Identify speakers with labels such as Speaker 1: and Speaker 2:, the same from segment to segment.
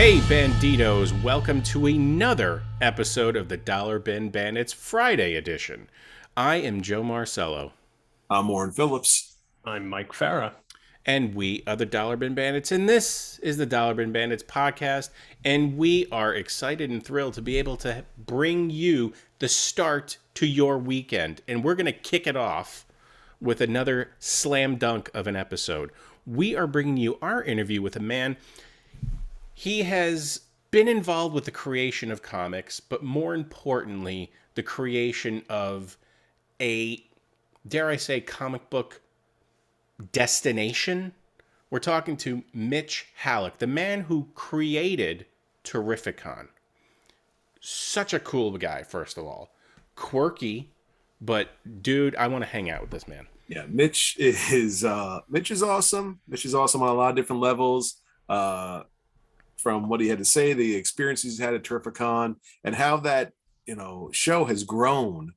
Speaker 1: Hey Banditos, welcome to another episode of the Dollar Bin Bandits Friday edition. I am Joe Marcello.
Speaker 2: I'm Warren Phillips.
Speaker 3: I'm Mike Farah.
Speaker 1: And we are the Dollar Bin Bandits, and this is the Dollar Bin Bandits podcast, and we are excited and thrilled to be able to bring you the start to your weekend. And we're going to kick it off with another slam dunk of an episode. We are bringing you our interview with a man. He has been involved with the creation of comics, but more importantly, the creation of a, dare I say, comic book destination. We're talking to Mitch Hallock, the man who created TerrifiCon. Such a cool guy, first of all. Quirky, but dude, I want to hang out with this man.
Speaker 2: Yeah, Mitch is awesome. Mitch is awesome on a lot of different levels. From what he had to say, the experiences he's had at TerrifiCon, and how that show has grown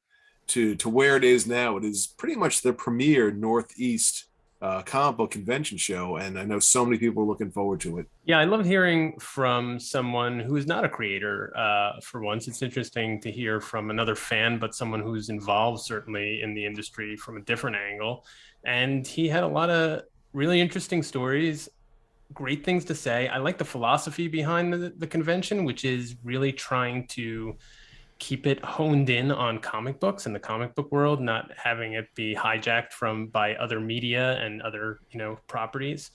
Speaker 2: to where it is now. It is pretty much the premier Northeast comic book convention show, and I know so many people are looking forward to it.
Speaker 3: Yeah, I love hearing from someone who is not a creator. For once, it's interesting to hear from another fan, but someone who's involved certainly in the industry from a different angle. And he had a lot of really interesting stories. Great things to say. I like the philosophy behind the convention, which is really trying to keep it honed in on comic books and the comic book world, not having it be hijacked by other media and other properties.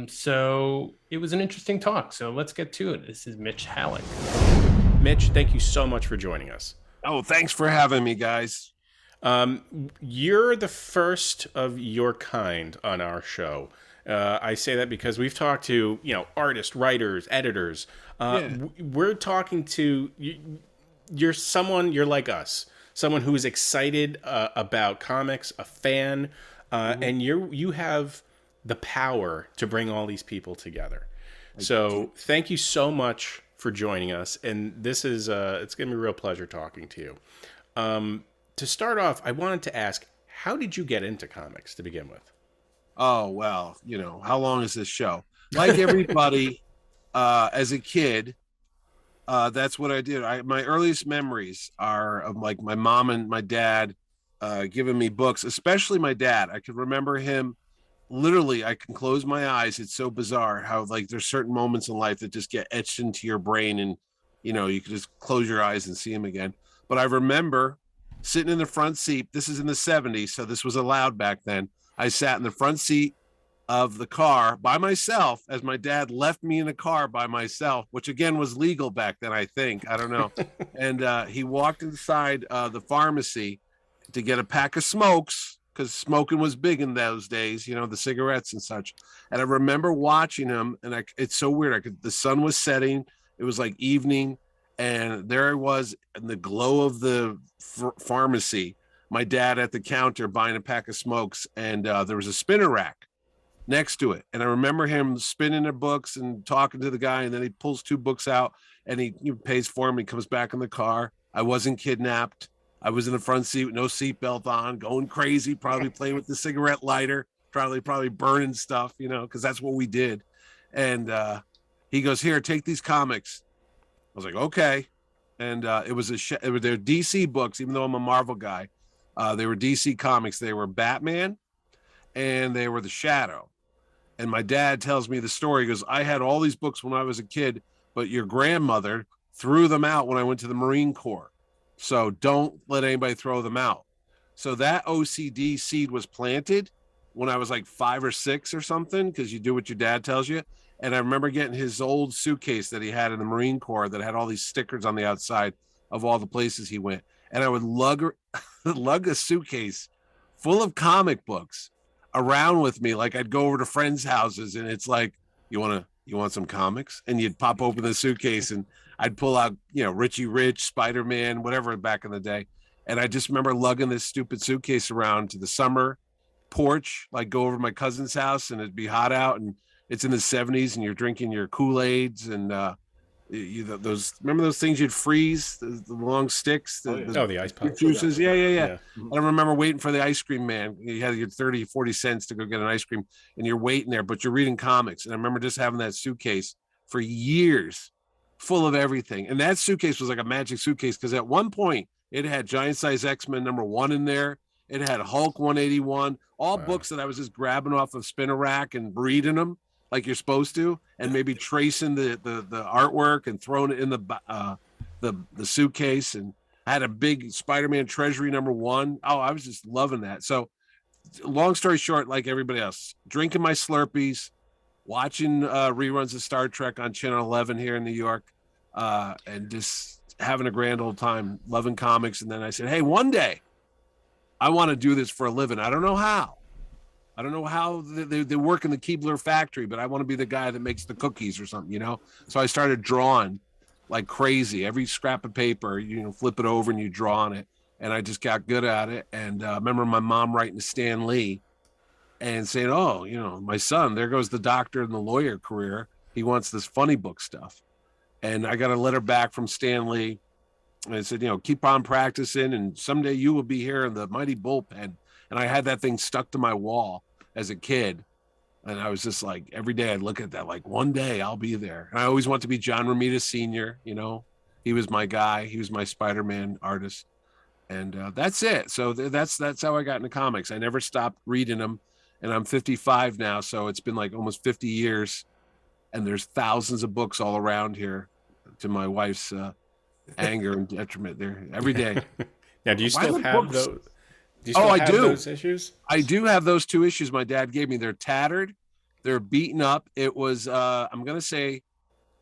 Speaker 3: So it was an interesting talk. So let's get to it. This is Mitch Hallock.
Speaker 1: Mitch, thank you so much for joining us.
Speaker 4: Oh, thanks for having me, guys.
Speaker 1: You're the first of your kind on our show. I say that because we've talked to, artists, writers, editors. We're talking to, you're like us, someone who is excited about comics, a fan, and you have the power to bring all these people together. So thank you so much for joining us. And this is, it's going to be a real pleasure talking to you. To start off, I wanted to ask, how did you get into comics to begin with?
Speaker 4: Oh, well, how long is this show? Like everybody, as a kid, that's what I did. My earliest memories are of like my mom and my dad giving me books, especially my dad. I could remember him literally. I can close my eyes. It's so bizarre how like there's certain moments in life that just get etched into your brain, and you could just close your eyes and see him again. But I remember sitting in the front seat. This is in the 70s, so this was allowed back then. I sat in the front seat of the car by myself as my dad left me in a car by myself, which again was legal back then, I think. I don't know. And he walked inside the pharmacy to get a pack of smokes, because smoking was big in those days, the cigarettes and such. And I remember watching him, and it's so weird. The sun was setting. It was like evening, and there I was in the glow of the pharmacy, my dad at the counter buying a pack of smokes, and there was a spinner rack next to it. And I remember him spinning the books and talking to the guy, and then he pulls two books out and he pays for them. He comes back in the car. I wasn't kidnapped. I was in the front seat with no seatbelt on, going crazy, probably playing with the cigarette lighter, probably burning stuff, because that's what we did. And he goes, "Here, take these comics." I was like, okay. And it was their DC books, even though I'm a Marvel guy. They were DC comics. They were Batman and they were the Shadow. And my dad tells me the story. He goes, "I had all these books when I was a kid, but your grandmother threw them out when I went to the Marine Corps. So don't let anybody throw them out." So that OCD seed was planted when I was like 5 or 6 or something, because you do what your dad tells you. And I remember getting his old suitcase that he had in the Marine Corps that had all these stickers on the outside of all the places he went. And I would lug a suitcase full of comic books around with me. Like I'd go over to friends' houses, and it's like, you want some comics? And you'd pop open the suitcase, and I'd pull out, Richie Rich, Spider-Man, whatever back in the day. And I just remember lugging this stupid suitcase around to the summer porch, like go over to my cousin's house, and it'd be hot out, and it's in the 70s, and you're drinking your Kool-Aids and remember those things you'd freeze, the long sticks,
Speaker 1: the ice pop
Speaker 4: juices. Yeah. I remember waiting for the ice cream man. You had to get 30-40 cents to go get an ice cream, and you're waiting there, but you're reading comics. And I remember just having that suitcase for years, full of everything. And that suitcase was like a magic suitcase because at one point it had Giant Size X-Men #1 in there. It had Hulk 181, all books that I was just grabbing off of spinner rack and reading them like you're supposed to, and maybe tracing the artwork and throwing it in the suitcase. And I had a big Spider-Man Treasury #1. Oh, I was just loving that. So long story short, like everybody else, drinking my Slurpees, watching reruns of Star Trek on Channel 11 here in New York, and just having a grand old time, loving comics. And then I said, hey, one day I want to do this for a living. I don't know how. I don't know how they work in the Keebler factory, but I want to be the guy that makes the cookies or something, you know? So I started drawing like crazy. Every scrap of paper, you know, flip it over and you draw on it. And I just got good at it. And I remember my mom writing to Stan Lee and saying, oh, you know, my son, there goes the doctor and the lawyer career. He wants this funny book stuff. And I got a letter back from Stan Lee. And it said, you know, keep on practicing and someday you will be here in the mighty bullpen. And I had that thing stuck to my wall as a kid. And I was just like, every day I'd look at that, like one day I'll be there. And I always want to be John Romita Sr., you know, he was my guy. He was my Spider-Man artist. And that's it. So that's how I got into comics. I never stopped reading them. And I'm 55 now. So it's been like almost 50 years. And there's thousands of books all around here, to my wife's anger and detriment there every day.
Speaker 1: Now, do you still have those? Do you
Speaker 4: Oh,
Speaker 1: still
Speaker 4: I
Speaker 1: have
Speaker 4: do.
Speaker 1: those issues?
Speaker 4: I do have those 2 issues my dad gave me. They're tattered. They're beaten up. It was, I'm going to say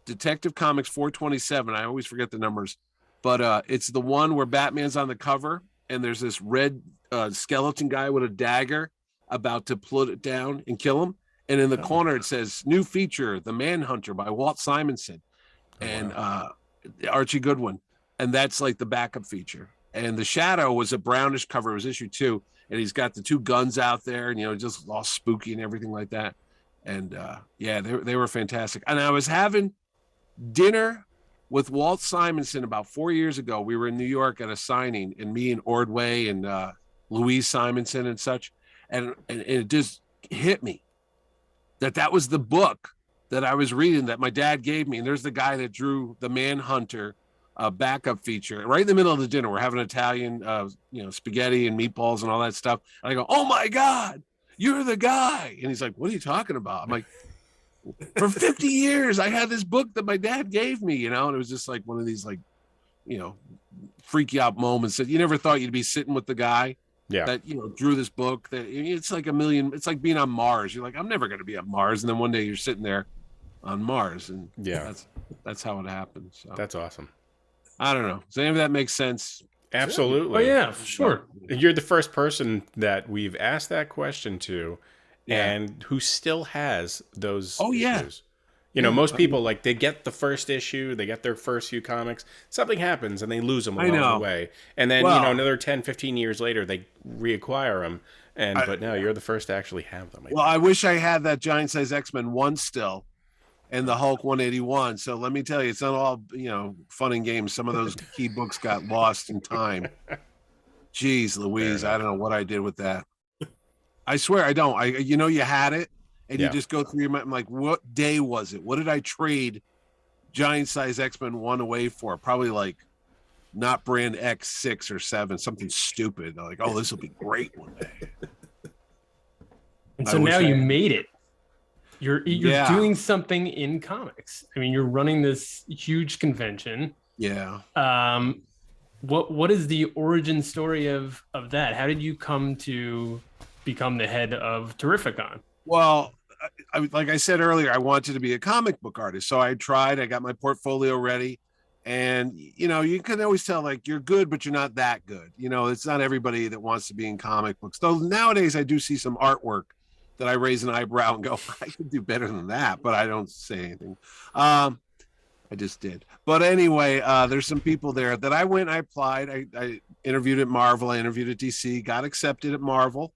Speaker 4: Detective Comics 427. I always forget the numbers, but it's the one where Batman's on the cover and there's this red skeleton guy with a dagger about to put it down and kill him. And in the corner, it says new feature, The Manhunter by Walt Simonson and Archie Goodwin. And that's like the backup feature. And the Shadow was a brownish cover. It was issue 2. And he's got the 2 guns out there and, you know, just all spooky and everything like that. And yeah, they were fantastic. And I was having dinner with Walt Simonson about 4 years ago. We were in New York at a signing, and me and Ordway and Louise Simonson and such. And it just hit me that was the book that I was reading that my dad gave me. And there's the guy that drew The Manhunter backup feature right in the middle of the dinner. We're having Italian, you know, spaghetti and meatballs and all that stuff. And I go, oh my God, you're the guy. And he's like, what are you talking about? I'm like, for 50 years, I had this book that my dad gave me, you know, and it was just like one of these, like, you know, freaky out moments that you never thought you'd be sitting with the guy that, you know, drew this book. That it's like it's like being on Mars. You're like, I'm never going to be on Mars. And then one day you're sitting there on Mars. And that's how it happened. So
Speaker 1: That's awesome.
Speaker 4: I don't know. Does any of that make sense?
Speaker 1: Absolutely.
Speaker 3: Oh, yeah, sure.
Speaker 1: You're the first person that we've asked that question to, and who still has those issues. You know, most people, like, they get the first issue, they get their first few comics, something happens, and they lose them along the way. And then, you know, another 10, 15 years later, they reacquire them. But now you're the first to actually have them.
Speaker 4: I wish I had that Giant Size X-Men 1 still. And the Hulk 181. So let me tell you, it's not all, you know, fun and games. Some of those key books got lost in time. Jeez, Louise, I don't know what I did with that. I swear I don't. You know, you had it and you just go through your mind. I'm like, what day was it? What did I trade Giant Size X-Men 1 away for? Probably like not brand X 6 or 7, something stupid. They're like, oh, this will be great one day.
Speaker 3: And so now you made it. You're doing something in comics. I mean, you're running this huge convention.
Speaker 4: Yeah.
Speaker 3: What is the origin story of that? How did you come to become the head of TerrifiCon?
Speaker 4: Well, like I said earlier, I wanted to be a comic book artist. So I tried, I got my portfolio ready. And, you know, you can always tell, like, you're good, but you're not that good. You know, it's not everybody that wants to be in comic books. Though nowadays I do see some artwork that I raise an eyebrow and go, I could do better than that, but I don't say anything. I just did. But anyway, there's some people there that I applied. I interviewed at Marvel. I interviewed at DC, got accepted at Marvel,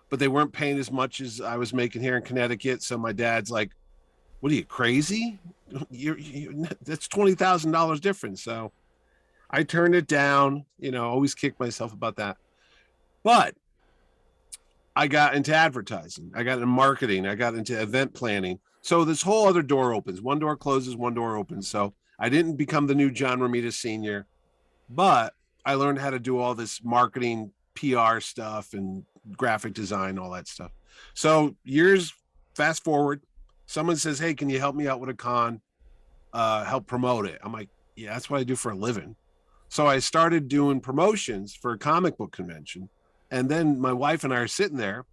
Speaker 4: but they weren't paying as much as I was making here in Connecticut. So my dad's like, what are you, crazy? That's $20,000 difference. So I turned it down, you know, always kick myself about that. But I got into advertising. I got into marketing. I got into event planning. So this whole other door opens. One door closes, one door opens. So I didn't become the new John Romita Sr., but I learned how to do all this marketing, PR stuff, and graphic design, all that stuff. So years fast forward, someone says, "Hey, can you help me out with a con? Help promote it." I'm like, "Yeah, that's what I do for a living." So I started doing promotions for a comic book convention. And then my wife and I are sitting there,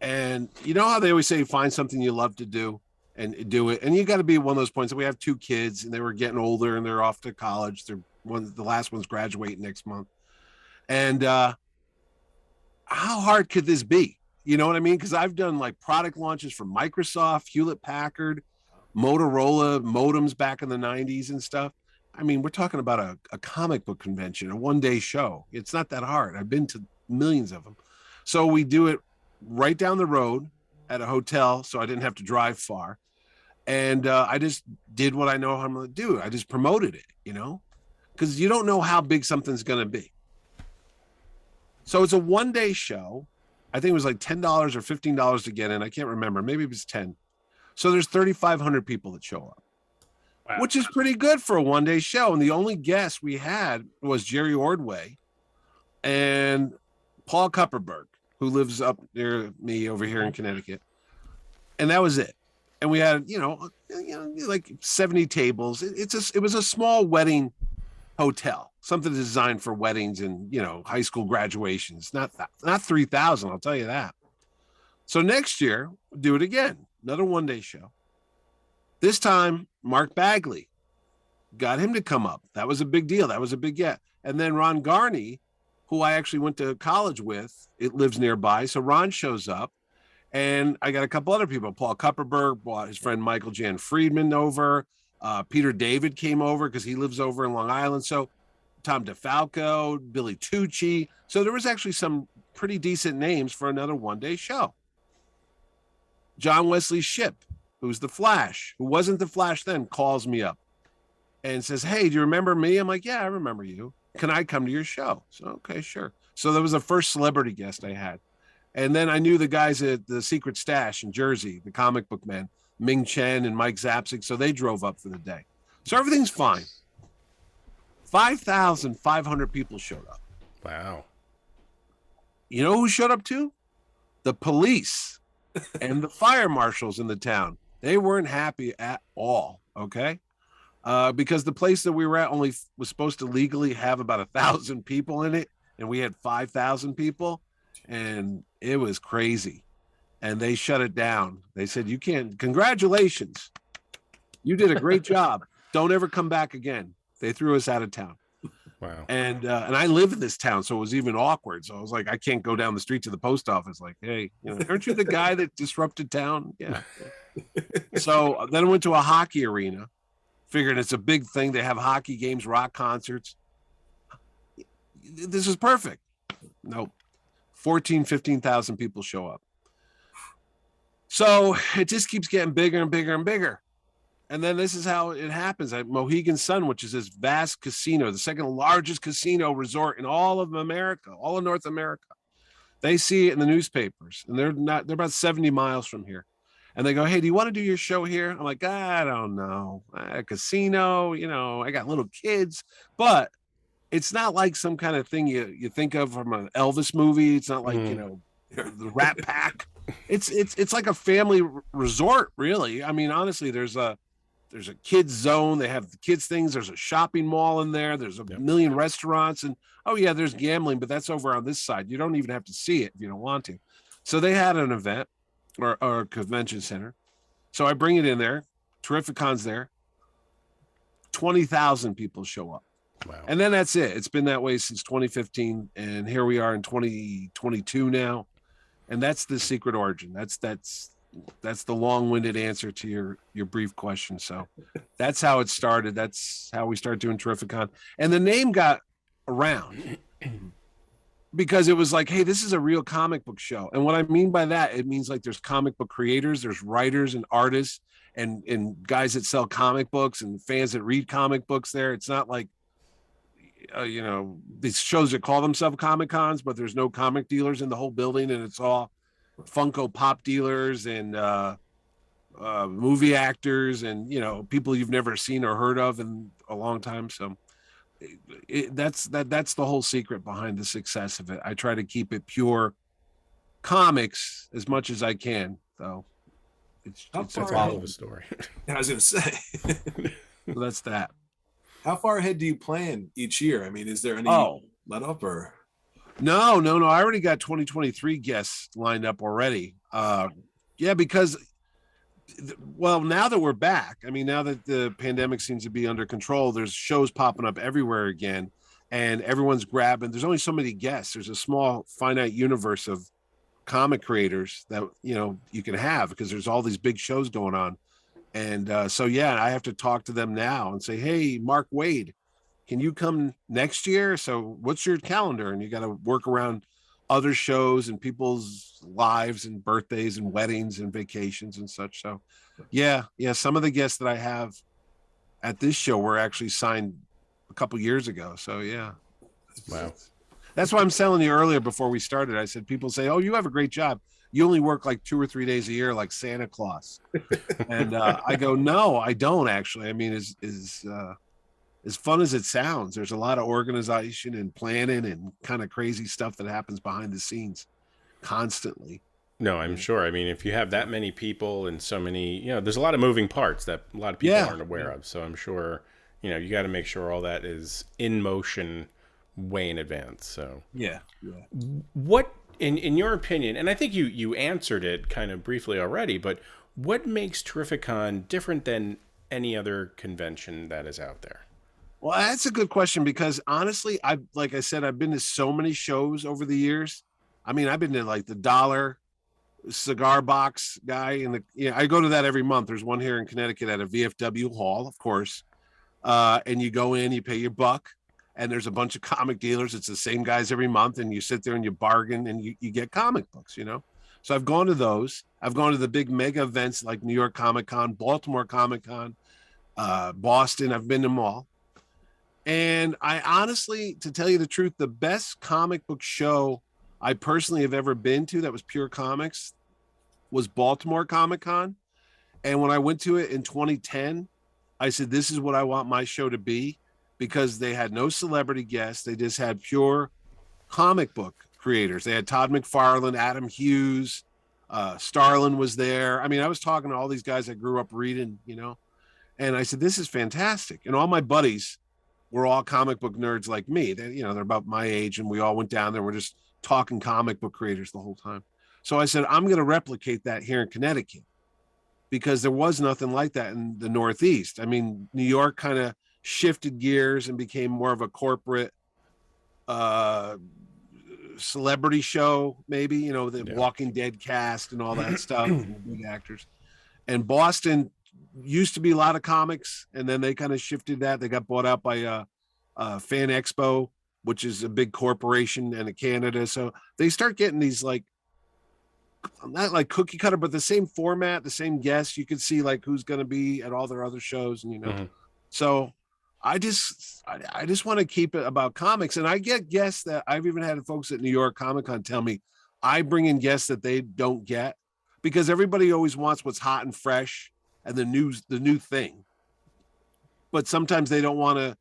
Speaker 4: and you know how they always say, find something you love to do and do it. And you got to be one of those points that we have 2 kids and they were getting older and they're off to college. The last one's graduating next month. And how hard could this be? You know what I mean? Because I've done like product launches for Microsoft, Hewlett Packard, Motorola, modems back in the 90s and stuff. I mean, we're talking about a comic book convention, a one-day show. It's not that hard. I've been to millions of them. So we do it right down the road at a hotel, so I didn't have to drive far. And I just did what I know how I'm going to do. I just promoted it, you know, because you don't know how big something's going to be. So it's a one-day show. I think it was like $10 or $15 to get in. I can't remember. Maybe it was 10. So there's 3,500 people that show up. Wow. Which is pretty good for a one-day show. And the only guest we had was Jerry Ordway and Paul Kupperberg, who lives up near me over here in Connecticut. And that was it. And we had, like 70 tables. It was a small wedding hotel, something designed for weddings and, high school graduations. Not 3,000, I'll tell you that. So next year, we'll do it again. Another one-day show. This time, Mark Bagley, got him to come up. That was a big deal. That was a big get. And then Ron Garney, who I actually went to college with, it lives nearby. So Ron shows up, and I got a couple other people. Paul Kupperberg brought his friend Michael Jan Friedman over. Peter David came over because he lives over in Long Island. So Tom DeFalco, Billy Tucci. So there was actually some pretty decent names for another one-day show. John Wesley Shipp, who's the Flash, who wasn't the Flash then, calls me up and says, "Hey, do you remember me?" I'm like, "Yeah, I remember you. Can I come to your show?" So, okay, sure. So that was the first celebrity guest I had. And then I knew the guys at the Secret Stash in Jersey, the comic book men, Ming Chen and Mike Zapsik. So they drove up for the day. So everything's fine. 5,500 people showed up.
Speaker 1: Wow.
Speaker 4: You know who showed up too? The police and the fire marshals in the town. They weren't happy at all, okay? Because the place that we were at only was supposed to legally have about 1,000 people in it, and we had 5,000 people, and it was crazy. And they shut it down. They said, "You can't, congratulations. You did a great job. Don't ever come back again." They threw us out of town.
Speaker 1: Wow.
Speaker 4: And I live in this town, so it was even awkward. So I was like, I can't go down the street to the post office. Like, "Hey, aren't you the guy that disrupted town?" Yeah. So then I went to a hockey arena, figured it's a big thing. They have hockey games, rock concerts. This is perfect. Nope. 15,000 people show up. So it just keeps getting bigger and bigger and bigger. And then this is how it happens at Mohegan Sun, which is this vast casino, the second largest casino resort in all of America, all of North America. They see it in the newspapers, and they're about 70 miles from here. And they go, "Hey, do you want to do your show here?" I'm like, "I don't know. A casino, I got little kids." But it's not like some kind of thing you think of from an Elvis movie. It's not like, the Rat Pack. It's like a family resort, really. I mean, honestly, there's a kids zone. They have the kids things. There's a shopping mall in there. There's a million restaurants, and there's gambling, but that's over on this side. You don't even have to see it if you don't want to. So they had an event or a convention center. So I bring it in there. TerrifiCon's there. 20,000 people show up.
Speaker 1: Wow.
Speaker 4: And then that's it. It's been that way since 2015, and here we are in 2022 now. And that's the secret origin. That's the long-winded answer to your brief question. So that's how it started. That's how we started doing TerrifiCon. And the name got around because it was like, hey, this is a real comic book show. And what I mean by that, it means like there's comic book creators, there's writers and artists and guys that sell comic books and fans that read comic books there. It's not like these shows that call themselves Comic Cons, but there's no comic dealers in the whole building, and it's all Funko Pop dealers and movie actors and people you've never seen or heard of in a long time. So that's the whole secret behind the success of it. I try to keep it pure comics as much as I can. So it's
Speaker 1: that's all of a story.
Speaker 2: I was gonna say.
Speaker 4: So that's that.
Speaker 2: How far ahead do you plan each year? I mean, is there any let up or?
Speaker 4: No. I already got 2023 guests lined up already. Because, well, now that we're back, I mean, now that the pandemic seems to be under control, there's shows popping up everywhere again, and everyone's grabbing. There's only so many guests. There's a small, finite universe of comic creators that you can have because there's all these big shows going on. And I have to talk to them now and say, hey, Mark Wade, can you come next year? So what's your calendar? And you got to work around other shows and people's lives and birthdays and weddings and vacations and such. So some of the guests that I have at this show were actually signed a couple years ago. So
Speaker 1: wow.
Speaker 4: That's why I'm telling you earlier before we started. I said, people say, oh, you have a great job. You only work like 2 or 3 days a year, like Santa Claus. And I go, no, I don't actually. I mean, as fun as it sounds, there's a lot of organization and planning and kind of crazy stuff that happens behind the scenes constantly.
Speaker 1: No, I'm sure. I mean, if you have that many people and so many, there's a lot of moving parts that a lot of people aren't aware of. So I'm sure, you got to make sure all that is in motion way in advance. So what, in your opinion, and I think you answered it kind of briefly already, but what makes TerrifiCon different than any other convention that is out there?
Speaker 4: Well, that's a good question because honestly, like I said, I've been to so many shows over the years. I mean, I've been to like the Dollar Cigar Box guy, and I go to that every month. There's one here in Connecticut at a VFW hall, of course. And you go in, you pay your buck, and there's a bunch of comic dealers. It's the same guys every month, and you sit there and you bargain and you get comic books, So I've gone to those. I've gone to the big mega events like New York Comic Con, Baltimore Comic Con, Boston. I've been to them all. And I honestly, to tell you the truth, the best comic book show I personally have ever been to that was pure comics was Baltimore Comic Con. And when I went to it in 2010, I said, this is what I want my show to be, because they had no celebrity guests. They just had pure comic book creators. They had Todd McFarlane, Adam Hughes, Starlin was there. I mean, I was talking to all these guys I grew up reading, and I said, this is fantastic. And all my buddies were all comic book nerds like me. They're about my age, and we all went down there. We're just talking comic book creators the whole time. So I said, I'm going to replicate that here in Connecticut, because there was nothing like that in the Northeast. I mean, New York kind of shifted gears and became more of a corporate celebrity show, maybe, the Walking Dead cast and all that stuff, and big actors. And Boston used to be a lot of comics, and then they kind of shifted that. They got bought out by Fan Expo, which is a big corporation in Canada. So they start getting these not like cookie cutter, but the same format, the same guests. You could see like who's going to be at all their other shows, and So I just want to keep it about comics. And I get guests that I've even had folks at New York Comic Con tell me I bring in guests that they don't get, because everybody always wants what's hot and fresh and the new thing. But sometimes they don't want to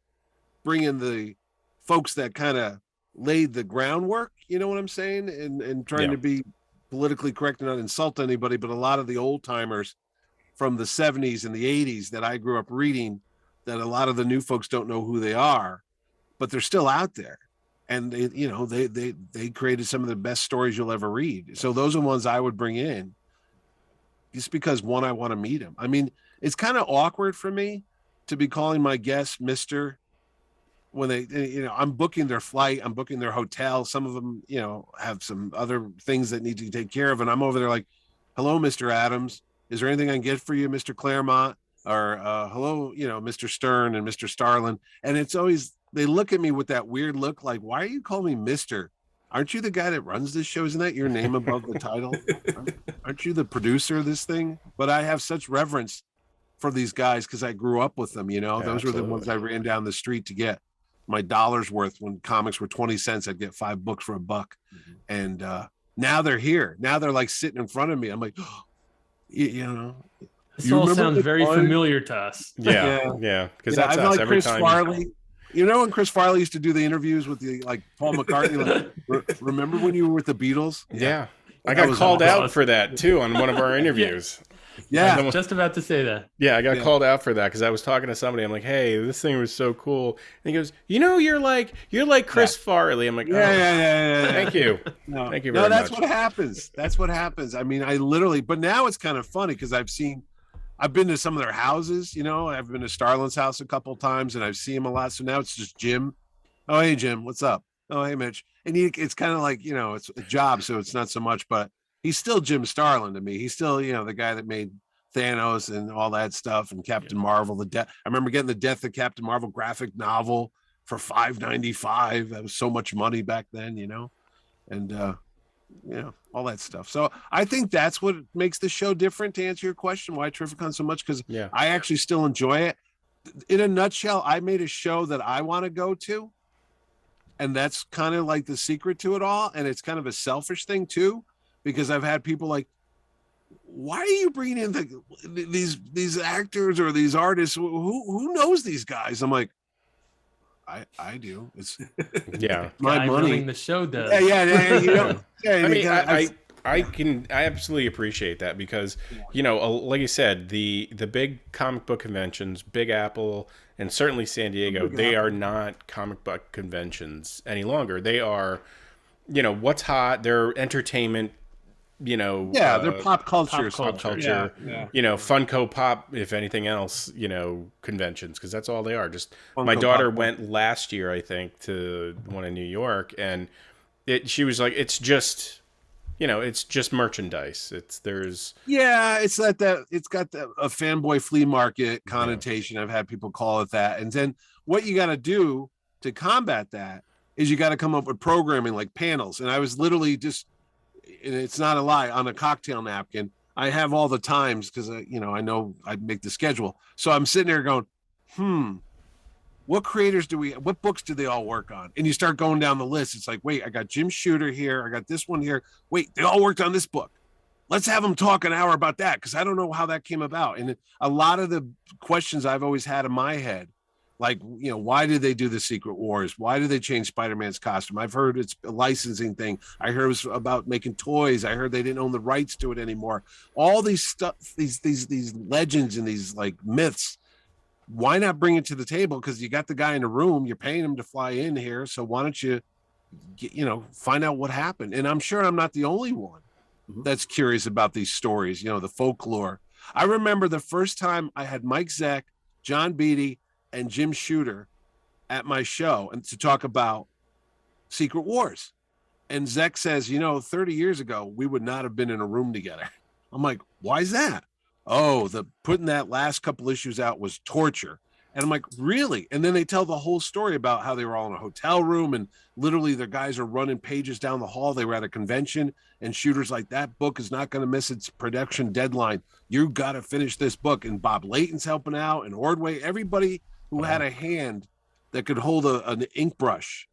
Speaker 4: bring in the folks that kind of laid the groundwork, you know what I'm saying? And trying to be politically correct and not insult anybody, but a lot of the old timers from the 70s and the 80s that I grew up reading, that a lot of the new folks don't know who they are, but they're still out there. And they created some of the best stories you'll ever read. So those are ones I would bring in, just because, one, I want to meet him. I mean, it's kind of awkward for me to be calling my guests Mr. when they, I'm booking their flight, I'm booking their hotel. Some of them, have some other things that need to take care of. And I'm over there like, hello, Mr. Adams. Is there anything I can get for you, Mr. Claremont? Or hello, Mr. Stern and Mr. Starlin. And it's always, they look at me with that weird look like, why are you calling me Mr.? Aren't you the guy that runs this show? Isn't that your name above the title? Aren't you the producer of this thing? But I have such reverence for these guys because I grew up with them, those were the ones I ran down the street to get. my dollar's worth. When comics were 20 cents, I'd get 5 books for $1. And now they're here. Now they're like sitting in front of me. I'm like, oh, you know,
Speaker 3: This all sounds very familiar to us.
Speaker 1: Yeah. Because that's
Speaker 4: I'm
Speaker 1: us
Speaker 4: like
Speaker 1: every
Speaker 4: Chris
Speaker 1: time.
Speaker 4: Farley. You know when Chris Farley used to do the interviews with the like Paul McCartney? Like, remember when you were with the Beatles?
Speaker 1: Yeah. I got called out for that too on one of our interviews.
Speaker 4: Yeah.
Speaker 3: I was just about to say that.
Speaker 1: Yeah, I got called out for that because I was talking to somebody. I'm like, "Hey, this thing was so cool," and he goes, "You know, you're like Chris Farley." I'm like,
Speaker 4: Yeah.
Speaker 1: Thank you,
Speaker 4: No,
Speaker 1: thank you very much.
Speaker 4: That's what happens. That's what happens. I mean, I literally, but now it's kind of funny because I've been to some of their houses. You know, I've been to Starlin's house a couple of times, and I've seen him a lot. So now it's just Jim. Oh, hey Jim, what's up? Oh, hey Mitch. And it's kind of like, you know, it's a job, so it's not so much, but he's still Jim Starlin to me. He's still, you know, the guy that made Thanos and all that stuff, and Captain Marvel. I remember getting the Death of Captain Marvel graphic novel for $5.95. That was so much money back then, you know, and you know, all that stuff. So I think that's what makes the show different. To answer your question, why TerrifiCon so much, because I actually still enjoy it. In a nutshell, I made a show that I want to go to. And that's kind of like the secret to it all. And it's kind of a selfish thing too, because I've had people like, why are you bringing in these actors or these artists? Who knows these guys? I'm like, I do. It's
Speaker 3: my money. Running the show does.
Speaker 4: Yeah. You know,
Speaker 1: I mean, I absolutely appreciate that because, you know, like you said, the big comic book conventions, Big Apple, and certainly San Diego, they are not comic book conventions any longer. They are, you know, what's hot. They're entertainment, you know.
Speaker 4: Yeah, they're pop culture.
Speaker 1: You know, Funko Pop, if anything else, you know, conventions, because that's all they are. Just
Speaker 4: Funko
Speaker 1: my daughter
Speaker 4: Pop.
Speaker 1: went last year, I think, to one in New York, and she was like, it's just... You know, it's just merchandise. It's got a fanboy flea market connotation. I've had people call it that. And then what you got to do to combat that is you got to come up with programming like panels. And I was literally just, and it's not a lie, on a cocktail napkin. I have all the times because you know I know I make the schedule. So I'm sitting there going, what books do they all work on? And you start going down the list. It's like, wait, I got Jim Shooter here. I got this one here. Wait, they all worked on this book. Let's have them talk an hour about that, because I don't know how that came about. And a lot of the questions I've always had in my head, like, you know, why did they do the Secret Wars? Why did they change Spider-Man's costume? I've heard it's a licensing thing. I heard it was about making toys. I heard they didn't own the rights to it anymore. All these stuff, these legends and these like myths. Why not bring it to the table? Because you got the guy in the room, you're paying him to fly in here. So why don't you, find out what happened? And I'm sure I'm not the only one that's curious about these stories, you know, the folklore. I remember the first time I had Mike Zeck, John Beatty, and Jim Shooter at my show and to talk about Secret Wars. And Zeck says, 30 years ago, we would not have been in a room together. I'm like, why is that? Oh, putting that last couple issues out was torture. And I'm like, really? And then they tell the whole story about how they were all in a hotel room and literally their guys are running pages down the hall. They were at a convention and Shooter's like, that book is not going to miss its production deadline. You got to finish this book. And Bob Layton's helping out and Ordway, everybody who had a hand that could hold an ink brush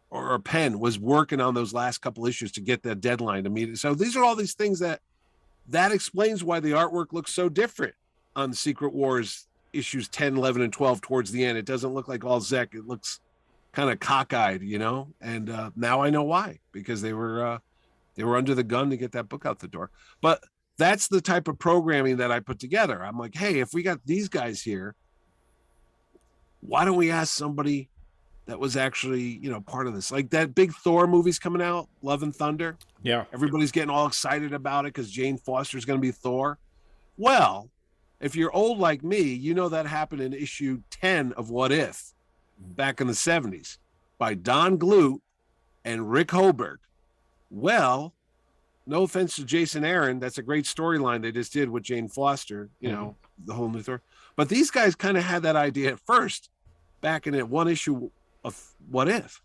Speaker 1: or a pen was working on those last couple issues to get that deadline to meet it. So these are all these things that explains why the artwork looks so different on Secret Wars issues 10, 11, and 12 towards the end. It doesn't look like all Zeck. It looks kind of cockeyed, and now I know why, because they were under the gun to get that book out the door. But that's the type of programming that I put together. I'm like, hey, if we got these guys here, why don't we ask somebody that was actually, part of this? Like that big Thor movie's coming out, Love and Thunder. Yeah.
Speaker 4: Everybody's getting all excited about it because Jane Foster's going to be Thor. Well, if you're old like me, that happened in issue 10 of What If back in the 70s by Don Bluth and Rick Hoberg. Well, no offense to Jason Aaron, that's a great storyline they just did with Jane Foster, the whole new Thor. But these guys kind of had that idea at first back in that one issue of What If.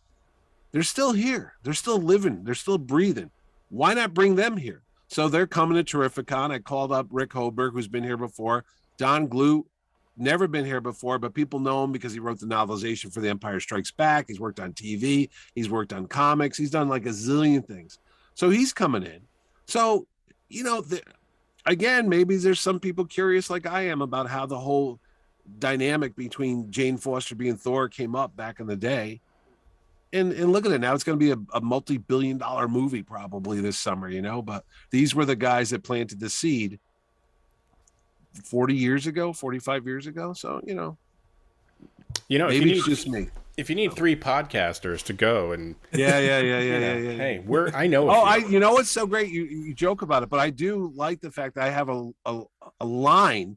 Speaker 4: They're still here. They're still living. They're still breathing. Why not bring them here? So they're coming to TerrifiCon. I called up Rick Hoberg, who's been here before, Don Bluth, never been here before, but people know him because he wrote the novelization for The Empire Strikes Back. He's worked on TV. He's worked on comics. He's done like a zillion things. So he's coming in. So, again, maybe there's some people curious like I am about how the whole dynamic between Jane Foster being Thor came up back in the day. And look at it now. It's going to be a multi-billion-dollar movie probably this summer, but these were the guys that planted the seed 40 years ago, 45 years ago. So, maybe it's just me.
Speaker 1: If you need 3 podcasters to go and
Speaker 4: yeah.
Speaker 1: Hey, I know.
Speaker 4: You know what's so great? You joke about it, but I do like the fact that I have a line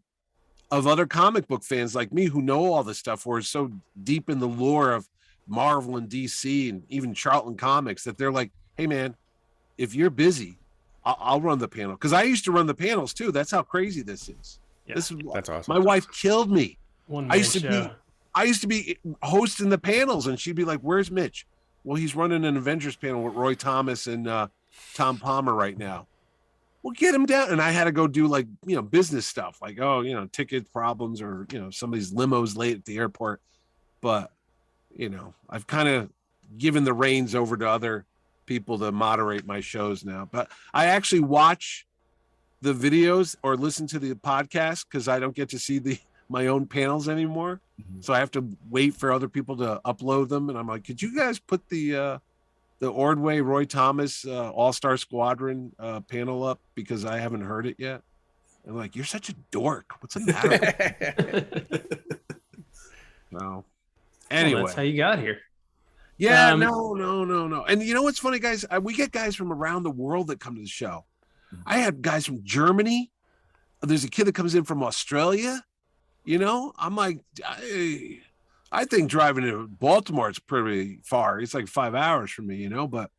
Speaker 4: of other comic book fans like me who know all this stuff, who are so deep in the lore of Marvel and DC and even Charlton Comics that they're like, hey man, if you're busy, I'll run the panel, because I used to run the panels too. That's how crazy this is.
Speaker 3: Yeah,
Speaker 1: that's awesome.
Speaker 4: My wife killed me.
Speaker 3: I
Speaker 4: used to be hosting the panels, and she'd be like, where's Mitch? Well, he's running an Avengers panel with Roy Thomas and Tom Palmer right now. Well, get him down. And I had to go do like, business stuff, like, ticket problems, or, somebody's limo's late at the airport. But, I've kind of given the reins over to other people to moderate my shows now. But I actually watch the videos or listen to the podcast because I don't get to see my own panels anymore. Mm-hmm. So I have to wait for other people to upload them. And I'm like, could you guys put the Ordway Roy Thomas All-Star Squadron panel up, because I haven't heard it yet? And I'm like, you're such a dork. What's the matter? No. Anyway,
Speaker 3: well, that's how you got here.
Speaker 4: Yeah, no. And you know what's funny, guys? We get guys from around the world that come to the show. I had guys from Germany. There's a kid that comes in from Australia. I'm like, I think driving to Baltimore is pretty far. It's like 5 hours from me, but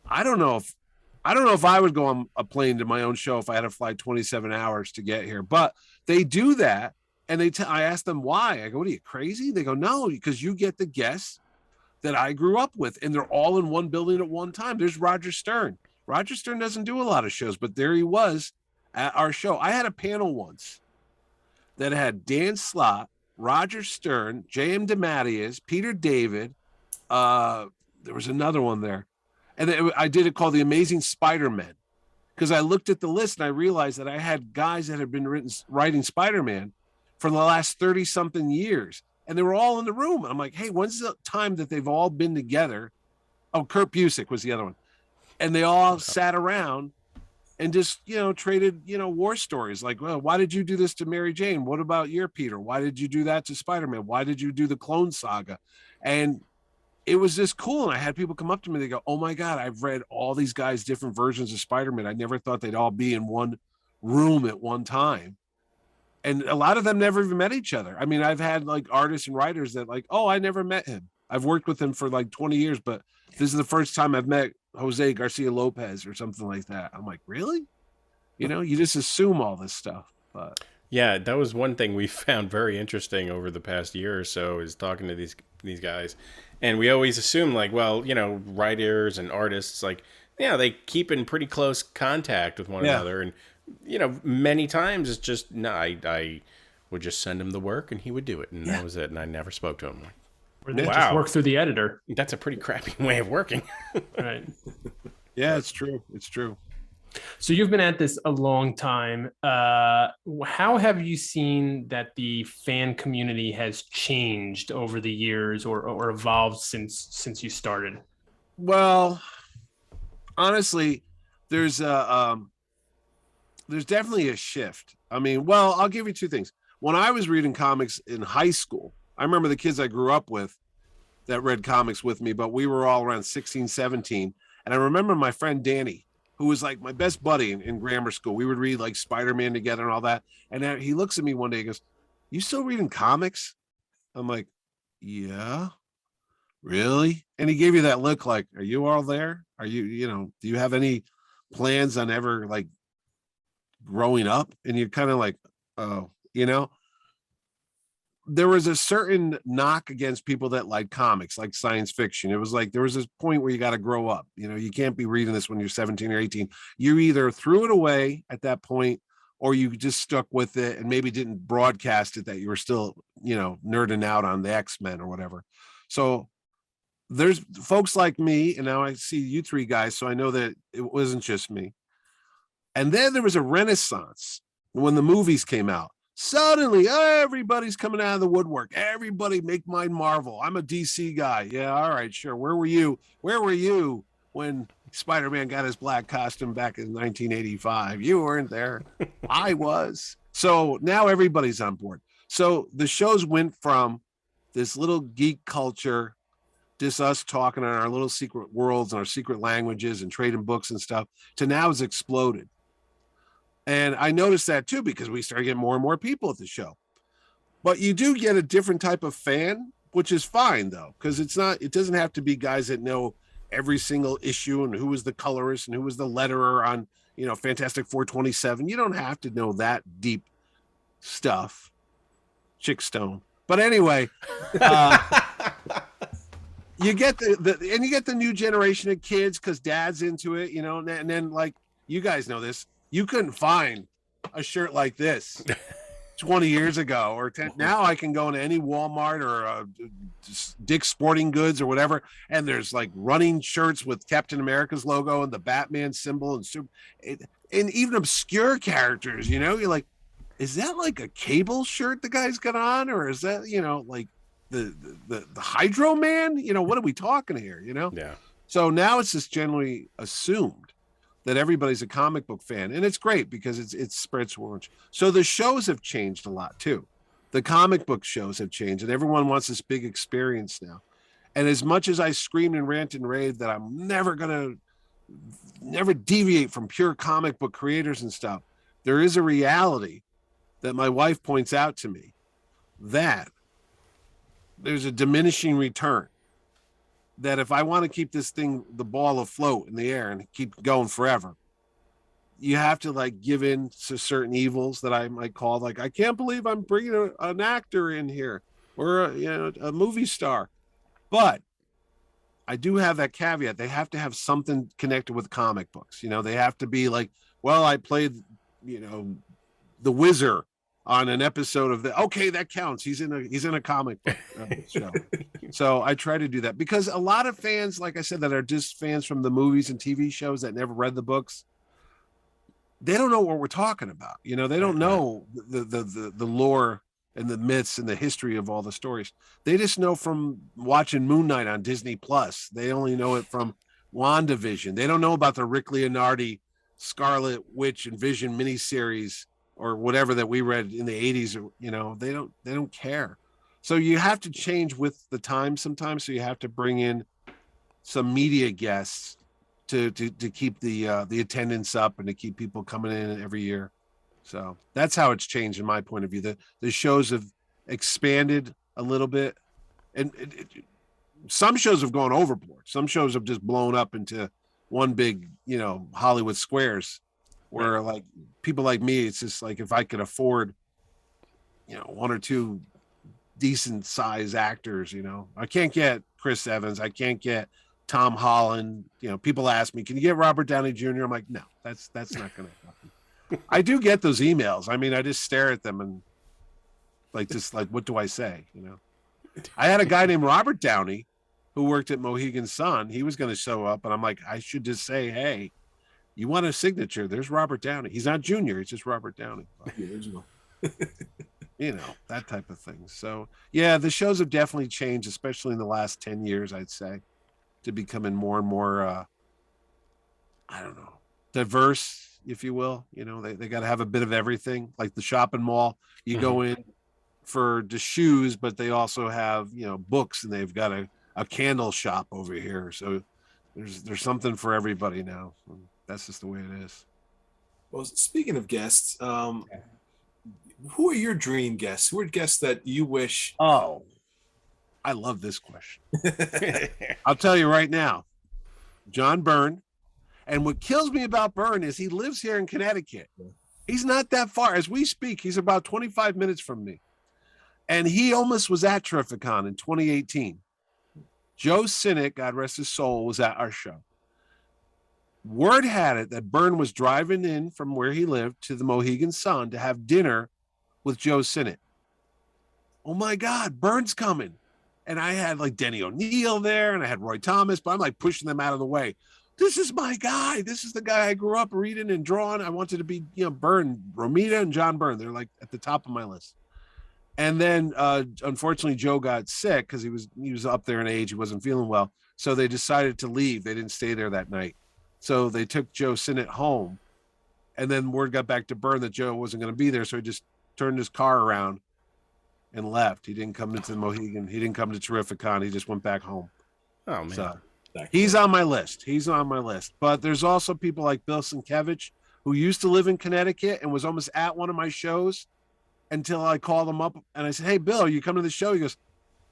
Speaker 4: I don't know if I would go on a plane to my own show if I had to fly 27 hours to get here. But they do that. And I asked them why. I go, what are you, crazy? They go, no, because you get the guests that I grew up with, and they're all in one building at one time. There's Roger Stern. Roger Stern doesn't do a lot of shows, but there he was at our show. I had a panel once that had Dan Slott, Roger Stern, J.M. DeMatteis, Peter David. There was another one there. And I did it called The Amazing Spider-Man, because I looked at the list and I realized that I had guys that had been writing Spider-Man for the last 30-something years. And they were all in the room. I'm like, hey, when's the time that they've all been together? Oh, Kurt Busiek was the other one. And they all sat around and just, traded, war stories. Like, well, why did you do this to Mary Jane? What about your Peter? Why did you do that to Spider-Man? Why did you do the Clone Saga? And it was just cool. And I had people come up to me. They go, oh my God, I've read all these guys' different versions of Spider-Man. I never thought they'd all be in one room at one time. And a lot of them never even met each other. I mean, I've had like artists and writers that like, oh, I never met him. I've worked with him for like 20 years, but this is the first time I've met Jose Garcia Lopez or something like that. I'm like, really? You just assume all this stuff. But
Speaker 1: yeah, that was one thing we found very interesting over the past year or so, is talking to these guys. And we always assume like, well, writers and artists, like, they keep in pretty close contact with one another. And many times it's just, no, I would just send him the work and he would do it. And that was it. And I never spoke to him.
Speaker 3: Or they just work through the editor.
Speaker 1: That's a pretty crappy way of working.
Speaker 3: Right.
Speaker 4: Yeah, it's true. It's true.
Speaker 3: So you've been at this a long time. How have you seen that the fan community has changed over the years or evolved since you started?
Speaker 4: Well, honestly, there's definitely a shift. I mean, well, I'll give you two things. When I was reading comics in high school, I remember the kids I grew up with that read comics with me, but we were all around 16, 17. And I remember my friend Danny, who was like my best buddy in grammar school. We would read like Spider-Man together and all that. And he looks at me one day and goes, you still reading comics? I'm like, yeah, really? And he gave you that look like, are you all there? Are you, do you have any plans on ever like growing up? And you're kind of like, oh, there was a certain knock against people that like comics, like science fiction. It was like, there was this point where you got to grow up. You can't be reading this when you're 17 or 18. You either threw it away at that point, or you just stuck with it and maybe didn't broadcast it that you were still, nerding out on the X-Men or whatever. So there's folks like me, and now I see you three guys, so I know that it wasn't just me. And then there was a renaissance when the movies came out. Suddenly, everybody's coming out of the woodwork. Everybody make mine Marvel. I'm a DC guy. Yeah, all right, sure. Where were you? Where were you when Spider-Man got his black costume back in 1985? You weren't there. I was. So now everybody's on board. So the shows went from this little geek culture, just us talking in our little secret worlds and our secret languages and trading books and stuff, to now it's exploded. And I noticed that too, because we started getting more and more people at the show. But you do get a different type of fan, which is fine though, because it doesn't have to be guys that know every single issue and who was the colorist and who was the letterer on, Fantastic 427. You don't have to know that deep stuff. Chick Stone. But anyway, you get the new generation of kids because dad's into it, and then like you guys know this. You couldn't find a shirt like this 20 years ago or 10. Now I can go into any Walmart or Dick's Sporting Goods or whatever, and there's like running shirts with Captain America's logo and the Batman symbol and even obscure characters. You're like, is that like a Cable shirt the guy's got on, or is that like the Hydro Man? What are we talking here?
Speaker 1: Yeah.
Speaker 4: So now it's just generally assumed that everybody's a comic book fan, and it's great because it spreads orange. So the shows have changed a lot too. The comic book shows have changed, and everyone wants this big experience now. And as much as I screamed and ranted and raved that I'm never deviate from pure comic book creators and stuff, there is a reality that my wife points out to me, that there's a diminishing return. That if I want to keep this thing, the ball afloat in the air and keep going forever, you have to like give in to certain evils that I might call, like, I can't believe I'm bringing an actor in here or a movie star. But I do have that caveat. They have to have something connected with comic books. They have to be like, well, I played, the Wizard on an episode of okay, that counts. He's in a comic book show. So I try to do that because a lot of fans, like I said, that are just fans from the movies and TV shows that never read the books, they don't know what we're talking about. They don't know the lore and the myths and the history of all the stories. They just know from watching Moon Knight on Disney Plus. They only know it from WandaVision. They don't know about the Rick Leonardi Scarlet Witch and Vision miniseries or whatever that we read in the 80s. They don't care. So you have to change with the time sometimes. So you have to bring in some media guests to keep the attendance up and to keep people coming in every year. So that's how it's changed in my point of view. The shows have expanded a little bit, and some shows have gone overboard. Some shows have just blown up into one big, Hollywood squares, where like people like me, it's just like if I could afford, one or two decent size actors, I can't get Chris Evans, I can't get Tom Holland. People ask me, can you get Robert Downey Jr.? I'm like, no, that's not gonna happen. I do get those emails. I mean, I just stare at them and like what do I say? I had a guy named Robert Downey who worked at Mohegan Sun. He was going to show up, and I'm like, I should just say, hey, you want a signature? There's Robert Downey. He's not Junior. It's just Robert Downey.
Speaker 2: The original.
Speaker 4: That type of thing. So yeah, the shows have definitely changed, especially in the last 10 years, I'd say, to becoming more and more, diverse, if you will. They got to have a bit of everything. Like the shopping mall, you go in for the shoes, but they also have, books, and they've got a candle shop over here. So there's something for everybody now. That's just the way it is.
Speaker 2: Well, speaking of guests, who are your dream guests? Who are guests that you wish?
Speaker 4: Oh, I love this question. I'll tell you right now, John Byrne. And what kills me about Byrne is he lives here in Connecticut. He's not that far. As we speak, he's about 25 minutes from me. And he almost was at TerrifiCon in 2018. Joe Sinnott, God rest his soul, was at our show. Word had it that Byrne was driving in from where he lived to the Mohegan Sun to have dinner with Joe Sinnott. Oh my God, Byrne's coming. And I had like Denny O'Neil there and I had Roy Thomas, but I'm like pushing them out of the way. This is my guy. This is the guy I grew up reading and drawing. I wanted to be, Byrne, Romita and John Byrne. They're like at the top of my list. And then unfortunately Joe got sick because he was up there in age. He wasn't feeling well. So they decided to leave. They didn't stay there that night. So they took Joe Sinnott home. And then word got back to Byrne that Joe wasn't going to be there. So he just turned his car around and left. He didn't come into the Mohegan. He didn't come to TerrifiCon. He just went back home.
Speaker 1: Oh, man.
Speaker 4: So he's on my list. But there's also people like Bill Sienkiewicz, who used to live in Connecticut and was almost at one of my shows until I called him up and I said, "Hey, Bill, you come to the show?" He goes,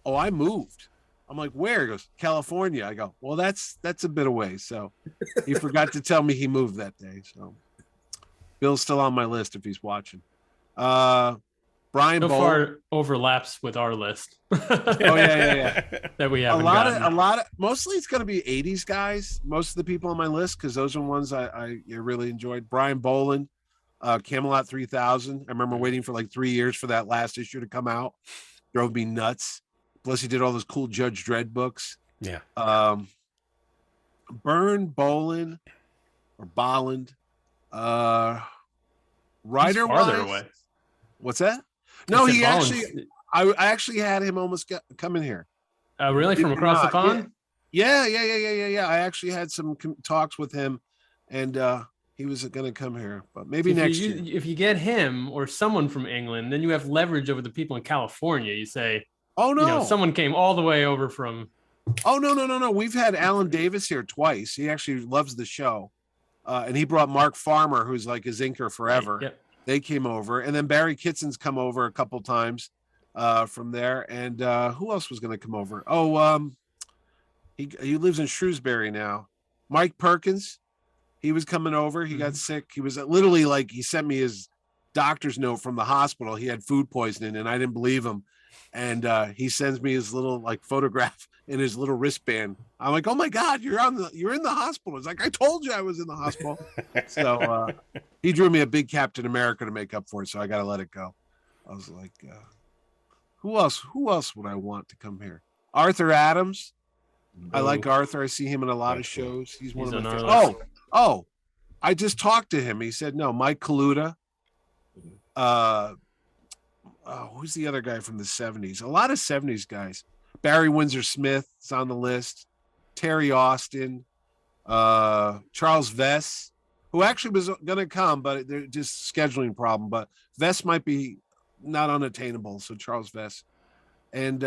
Speaker 4: "Oh, I moved." I'm like, "Where?" He goes, "California." I go, "Well, that's a bit away." So he forgot to tell me he moved that day. So Bill's still on my list if he's watching. Brian
Speaker 3: So
Speaker 4: Bowl.
Speaker 3: far overlaps with our list.
Speaker 4: Oh yeah.
Speaker 3: That we have
Speaker 4: a lot of mostly it's going to be 80s guys. Most of the people on my list, because those are ones I really enjoyed. Brian Boland, Camelot 3000. I remember waiting for like 3 years for that last issue to come out. Drove me nuts. Plus he did all those cool Judge Dredd books.
Speaker 1: Yeah.
Speaker 4: Byrne, Boland, or Bolland. Rider
Speaker 3: farther away.
Speaker 4: What's that? No, he
Speaker 3: Bolland's...
Speaker 4: actually. I actually had him almost come in here.
Speaker 3: Really, from across the pond?
Speaker 4: Yeah. I actually had some talks with him, and he was going to come here, but maybe next year.
Speaker 3: If you get him or someone from England, then you have leverage over the people in California. You say,
Speaker 4: "Oh no,
Speaker 3: someone came all the way over from."
Speaker 4: Oh no. We've had Alan Davis here twice. He actually loves the show, and he brought Mark Farmer, who's like his inker forever.
Speaker 3: Right. Yep.
Speaker 4: They came over, and then Barry Kitson's come over a couple times from there. And who else was going to come over? Oh, he lives in Shrewsbury now. Mike Perkins, he was coming over. He got sick. He was literally like, he sent me his doctor's note from the hospital. He had food poisoning, and I didn't believe him. And he sends me his little like photograph in his little wristband. I'm like, "Oh my God, you're in the hospital." It's like, "I told you I was in the hospital." So he drew me a big Captain America to make up for it. So I got to let it go. I was like, who else would I want to come here? Arthur Adams. I like Arthur. I see him in a lot of shows. He's one of my favorites. Oh, I just talked to him. He said, no, Mike Kaluta. Who's the other guy from the 70s? A lot of 70s guys. Barry Windsor Smith is on the list. Terry Austin. Charles Vess, who actually was going to come, but they're just scheduling problem. But Vess might be not unattainable. So Charles Vess. And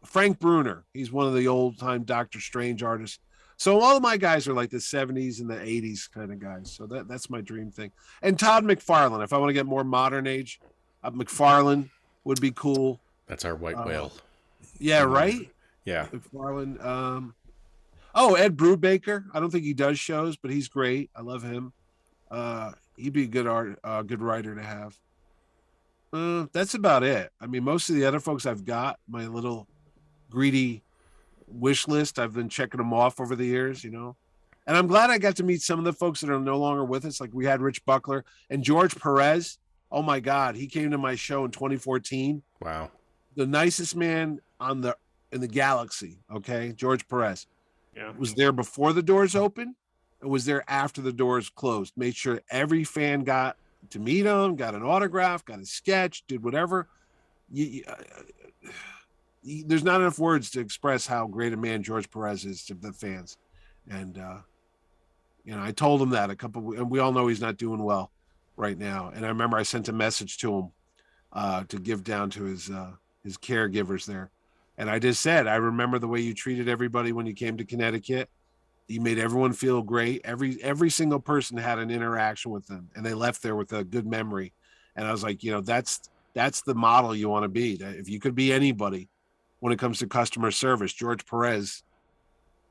Speaker 4: Frank Bruner. He's one of the old-time Doctor Strange artists. So all of my guys are like the 70s and the 80s kind of guys. So that's my dream thing. And Todd McFarlane, if I want to get more modern age, McFarlane would be cool.
Speaker 1: That's our white whale.
Speaker 4: Yeah, right?
Speaker 1: Yeah.
Speaker 4: McFarlane. Ed Brubaker. I don't think he does shows, but he's great. I love him. He'd be a good writer to have. That's about it. I mean, most of the other folks I've got, my little greedy wish list, I've been checking them off over the years, And I'm glad I got to meet some of the folks that are no longer with us. Like we had Rich Buckler and George Perez. Oh my God, he came to my show in 2014.
Speaker 1: Wow.
Speaker 4: The nicest man in the galaxy. Okay, George Perez.
Speaker 3: Yeah.
Speaker 4: Was there before the doors opened and was there after the doors closed. Made sure every fan got to meet him, got an autograph, got a sketch, did whatever. There's not enough words to express how great a man George Perez is to the fans. And, I told him that and we all know he's not doing well right now. And I remember I sent a message to him to give down to his caregivers there. And I just said, I remember the way you treated everybody when you came to Connecticut. You made everyone feel great. Every single person had an interaction with them and they left there with a good memory. And I was like, that's the model you want to be. That if you could be anybody when it comes to customer service, George Perez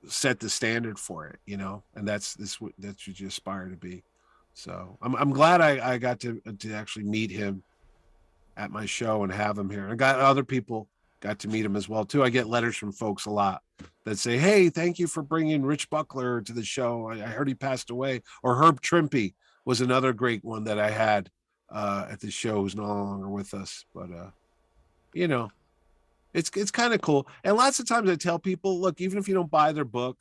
Speaker 4: set the standard for it, and that's what you aspire to be. So I'm glad I got to actually meet him at my show and have him here. I got other people got to meet him as well too. I get letters from folks a lot that say, "Hey, thank you for bringing Rich Buckler to the show. I heard he passed away." Or Herb Trimpe was another great one that I had at the show, who's no longer with us. But you know, it's kind of cool. And lots of times I tell people, look, even if you don't buy their book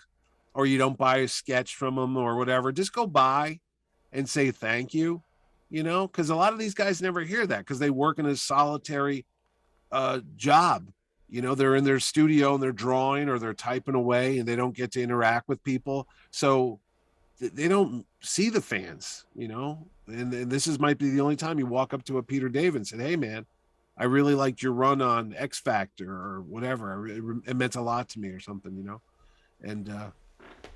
Speaker 4: or you don't buy a sketch from them or whatever, just go by and say thank you. You know, because a lot of these guys never hear that because they work in a solitary job. You know, they're in their studio and they're drawing or they're typing away and they don't get to interact with people. So they don't see the fans, you know, and this might be the only time you walk up to a Peter David and said, "Hey man, I really liked your run on X Factor or whatever. It meant a lot to me," or something, you know? And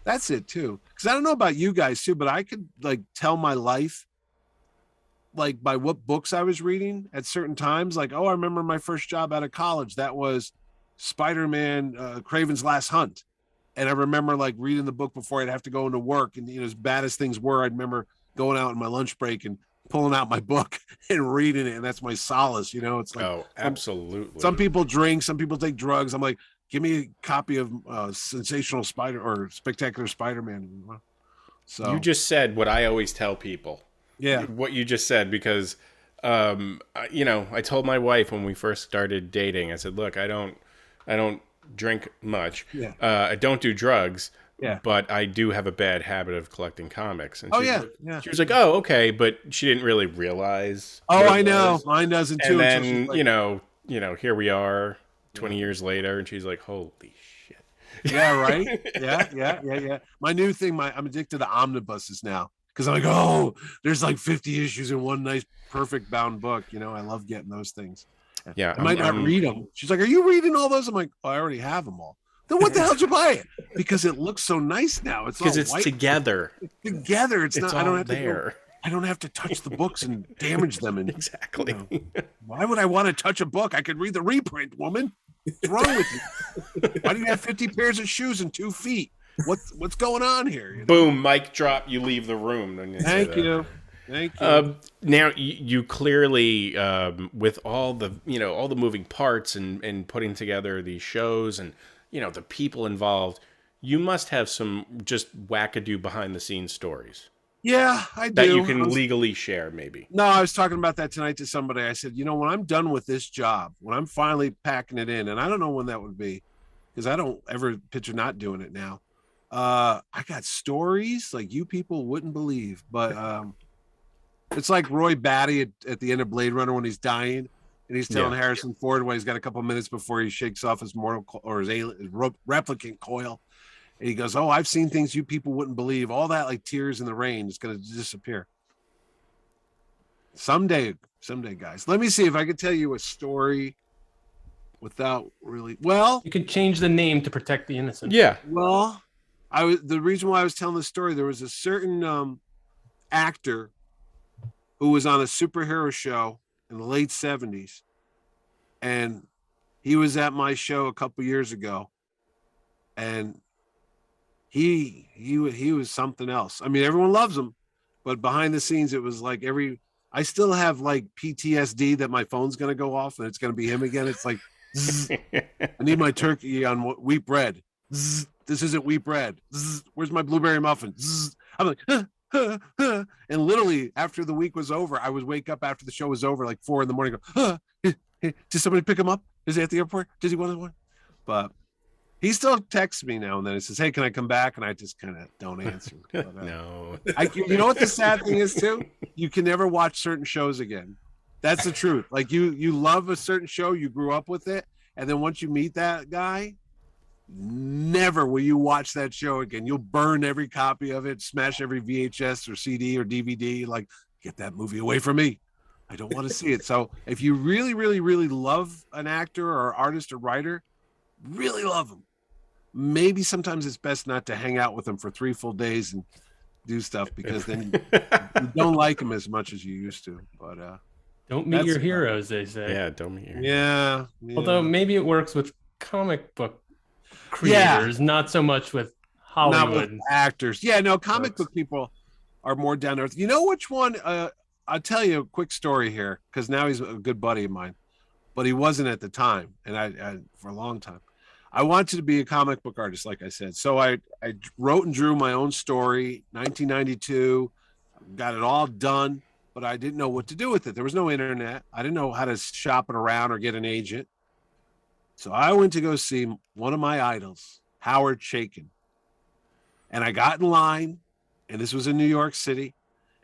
Speaker 4: that's it too. Cause I don't know about you guys too, but I could like tell my life like by what books I was reading at certain times. Like, oh, I remember my first job out of college. That was Spider-Man, Kraven's Last Hunt. And I remember like reading the book before I'd have to go into work. And, you know, as bad as things were, I'd remember going out in my lunch break and pulling out my book and reading it. And that's my solace. You know, it's like,
Speaker 1: oh, absolutely.
Speaker 4: Some people drink, some people take drugs. I'm like, give me a copy of Sensational Spider or Spectacular Spider-Man. So
Speaker 1: you just said what I always tell people.
Speaker 4: Yeah.
Speaker 1: What you just said, because, you know, I told my wife when we first started dating, I said, look, I don't drink much.
Speaker 4: Yeah.
Speaker 1: I don't do drugs.
Speaker 4: Yeah.
Speaker 1: But I do have a bad habit of collecting comics. And
Speaker 4: yeah.
Speaker 1: She was like, oh, okay. But she didn't really realize.
Speaker 4: Oh, I know. Mine doesn't too.
Speaker 1: And then, like, you know, here we are 20 years later. And she's like, holy shit.
Speaker 4: Yeah, right. Yeah. My new thing, I'm addicted to omnibuses now. Because I'm like, oh, there's like 50 issues in one nice, perfect bound book. You know, I love getting those things.
Speaker 1: Yeah.
Speaker 4: I might not read them. She's like, are you reading all those? I'm like, oh, I already have them all. Then what the hell did you buy it? Because it looks so nice now. It's
Speaker 1: because it's
Speaker 4: white.
Speaker 1: together.
Speaker 4: It's together. It's not.
Speaker 1: All
Speaker 4: I don't have
Speaker 1: there.
Speaker 4: I don't have to touch the books and damage them. And
Speaker 1: Exactly.
Speaker 4: You know, why would I want to touch a book? I could read the reprint, woman. What's wrong with you? Why do you have 50 pairs of shoes and 2 feet? What's going on here? You know?
Speaker 1: Boom, mic drop. You leave the room.
Speaker 4: Thank you.
Speaker 1: Now you clearly, with all the all the moving parts and putting together these shows and the people involved, you must have some just wackadoo behind the scenes stories.
Speaker 4: Yeah, I do.
Speaker 1: That you can legally share, maybe.
Speaker 4: No, I was talking about that tonight to somebody. I said, when I'm done with this job, when I'm finally packing it in, and I don't know when that would be, because I don't ever picture not doing it now. I got stories like you people wouldn't believe, but it's like Roy Batty at the end of Blade Runner when he's dying, and he's telling Harrison Ford when he's got a couple minutes before he shakes off his his replicant coil. And he goes, "Oh, I've seen things you people wouldn't believe. All that like tears in the rain is going to disappear. Someday, guys. Let me see if I can tell you a story without really. Well,
Speaker 3: you can change the name to protect the innocent.
Speaker 1: Yeah.
Speaker 4: Well, the reason why I was telling the story, there was a certain actor who was on a superhero show in the late 70s, and he was at my show a couple years ago, and he was something else. I mean, everyone loves him, but behind the scenes, it was like I still have like PTSD that my phone's gonna go off and it's gonna be him again. It's like, zzz, I need my turkey on wheat bread. Zzz, this isn't wheat bread. Zzz, where's my blueberry muffin? Zzz. I'm like, and literally after the week was over, I would wake up after the show was over, like 4 a.m, go, did somebody pick him up? Is he at the airport? Does he want one? But he still texts me now and then. He says, "Hey, can I come back?" And I just kind of don't answer. But,
Speaker 1: No.
Speaker 4: You know what the sad thing is too? You can never watch certain shows again. That's the truth. Like you love a certain show, you grew up with it, and then once you meet that guy, never will you watch that show again. You'll burn every copy of it, smash every VHS or CD or DVD. Like, get that movie away from me. I don't want to see it. So if you really, really, really love an actor or artist or writer, really love them, maybe sometimes it's best not to hang out with them for 3 full days and do stuff, because then you don't like them as much as you used to. But
Speaker 3: don't meet your heroes, they say.
Speaker 1: Yeah, don't meet your heroes.
Speaker 4: Yeah.
Speaker 3: Although maybe it works with comic book creators, not so much with Hollywood.
Speaker 4: Not with actors. Yeah, no, comic book people are more down to earth. You know which one? I'll tell you a quick story here, because now he's a good buddy of mine. but he wasn't at the time, and I for a long time. I wanted to be a comic book artist, like I said. So I wrote and drew my own story, 1992, got it all done, but I didn't know what to do with it. There was no internet. I didn't know how to shop it around or get an agent. So I went to go see one of my idols, Howard Chaykin. And I got in line, and this was in New York City,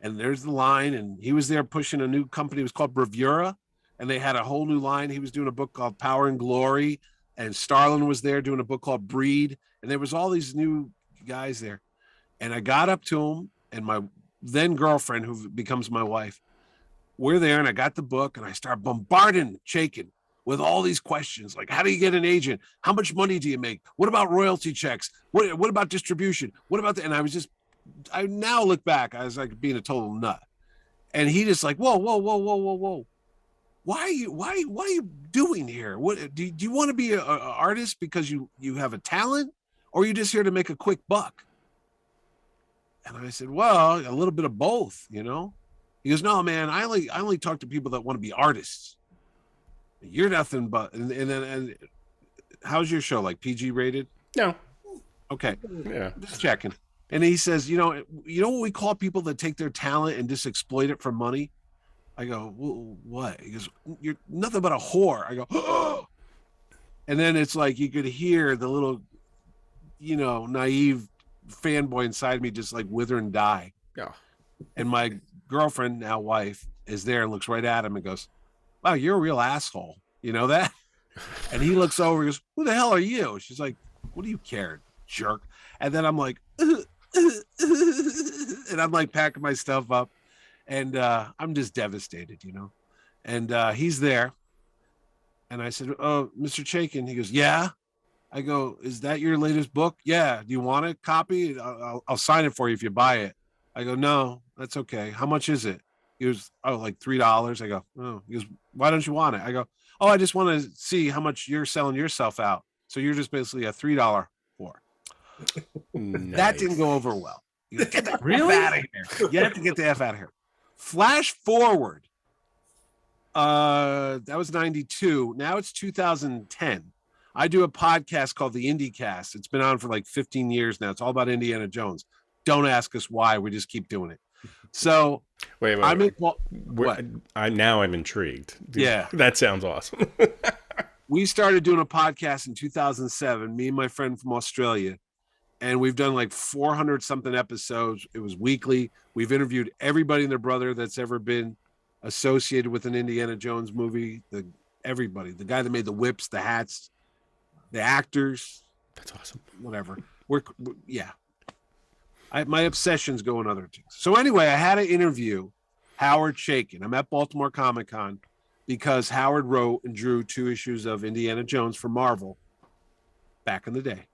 Speaker 4: and there's the line, and he was there pushing a new company. It was called Bravura, and they had a whole new line. He was doing a book called Power and Glory, and Starlin was there doing a book called Breed, and there was all these new guys there. And I got up to him, and my then girlfriend, who becomes my wife, we're there, and I got the book, and I start bombarding Chaykin with all these questions, like, how do you get an agent? How much money do you make? What about royalty checks? What about distribution? What about and I now look back, I was like being a total nut. And he just like, whoa. Why are you doing here? What do you want to be an artist because you have a talent, or are you just here to make a quick buck? And I said, well, a little bit of both, you know. He goes, no, man, I only talk to people that want to be artists. You're nothing but and how's your show, like PG rated?
Speaker 1: No.
Speaker 4: Okay.
Speaker 1: Yeah.
Speaker 4: Just checking. And he says, you know what we call people that take their talent and just exploit it for money? I go, well, what? He goes, you're nothing but a whore. I go, oh. And then it's like you could hear the little, naive fanboy inside me just like wither and die.
Speaker 1: Yeah.
Speaker 4: And my girlfriend, now wife, is there and looks right at him and goes, wow, you're a real asshole. You know that? And he looks over and goes, who the hell are you? She's like, what do you care, jerk? And then I'm like, and I'm like packing my stuff up. And I'm just devastated, And he's there. And I said, oh, Mr. Chaykin. He goes, yeah. I go, is that your latest book? Yeah. Do you want a copy? I'll sign it for you if you buy it. I go, no, that's okay. How much is it? He goes, oh, like $3. I go, oh. He goes, why don't you want it? I go, oh, I just want to see how much you're selling yourself out. So you're just basically a $3 whore.
Speaker 1: Nice.
Speaker 4: That didn't go over well. You gotta get the F out of here. You have to get the F out of here. Flash forward. That was 92. Now it's 2010. I do a podcast called the Indie Cast. It's been on for like 15 years now. It's all about Indiana Jones. Don't ask us why. We just keep doing it. So
Speaker 1: wait. I'm intrigued.
Speaker 4: Yeah.
Speaker 1: That sounds awesome.
Speaker 4: We started doing a podcast in 2007, me and my friend from Australia, and we've done like 400 something episodes. It was weekly. We've interviewed everybody and their brother that's ever been associated with an Indiana Jones movie. Everybody, the guy that made the whips, the hats, the actors.
Speaker 1: That's awesome.
Speaker 4: Whatever. Yeah. My obsessions go in other things. So anyway, I had to interview Howard Chaykin. I'm at Baltimore Comic Con because Howard wrote and drew 2 issues of Indiana Jones for Marvel back in the day.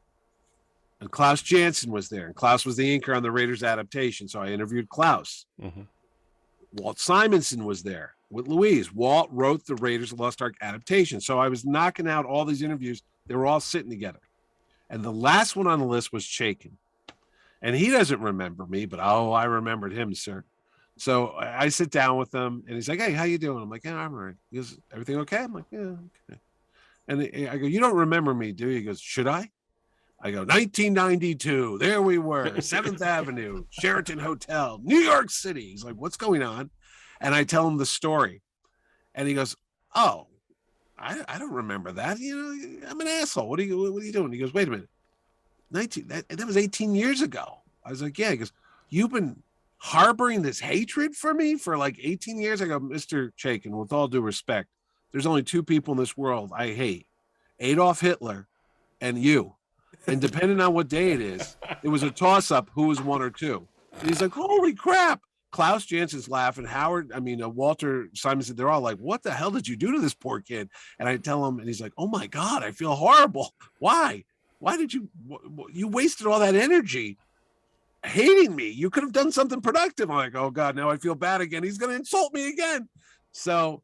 Speaker 4: And Klaus Janson was there. And Klaus was the inker on the Raiders adaptation. So I interviewed Klaus. Mm-hmm. Walt Simonson was there with Louise. Walt wrote the Raiders of the Lost Ark adaptation. So I was knocking out all these interviews. They were all sitting together. And the last one on the list was Chaykin. And he doesn't remember me, but I remembered him, sir. So I sit down with him, and he's like, hey, how you doing? I'm like, yeah, I'm all right. He goes, everything okay? I'm like, yeah, okay. And I go, you don't remember me, do you? He goes, should I? I go, 1992. There we were, 7th Avenue, Sheraton Hotel, New York City. He's like, what's going on? And I tell him the story. And he goes, oh, I don't remember that. I'm an asshole. What are you doing? He goes, wait a minute. That was 18 years ago. I was like, yeah. He goes, you've been harboring this hatred for me for like 18 years. I go, Mr. Chaykin, with all due respect, there's only 2 people in this world I hate, Adolf Hitler and you. And depending on what day it is, it was a toss-up who was 1 or 2. And he's like, holy crap. Klaus Jansen's laughing. Walter Simonson, they're all like, what the hell did you do to this poor kid? And I tell him, and he's like, oh my God, I feel horrible. Why? Why did you wasted all that energy hating me? You could have done something productive. I'm like, oh God, now I feel bad again. He's going to insult me again. So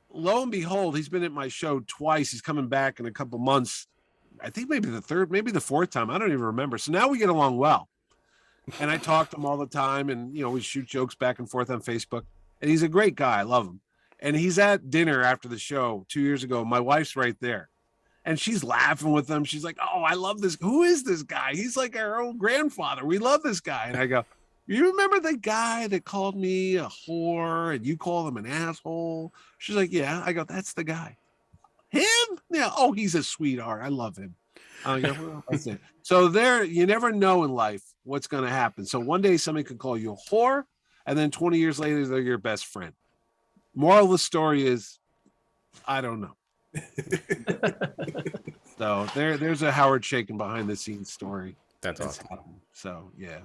Speaker 4: lo and behold, he's been at my show twice. He's coming back in a couple months. I think maybe the 3rd, maybe the 4th time. I don't even remember. So now we get along well. And I talk to him all the time, and, we shoot jokes back and forth on Facebook, and he's a great guy. I love him. And he's at dinner after the show 2 years ago. My wife's right there. And she's laughing with him. She's like, oh, I love this. Who is this guy? He's like our old grandfather. We love this guy. And I go, you remember the guy that called me a whore and you call him an asshole? She's like, yeah. I go, that's the guy. Him? Yeah. Oh, he's a sweetheart. I love him. I go, well, that's it. So there, you never know in life what's going to happen. So one day somebody could call you a whore, and then 20 years later, they're your best friend. Moral of the story is, I don't know. So there's a Howard Shaken behind the scenes story.
Speaker 1: That's awesome.
Speaker 4: Happened. So yeah.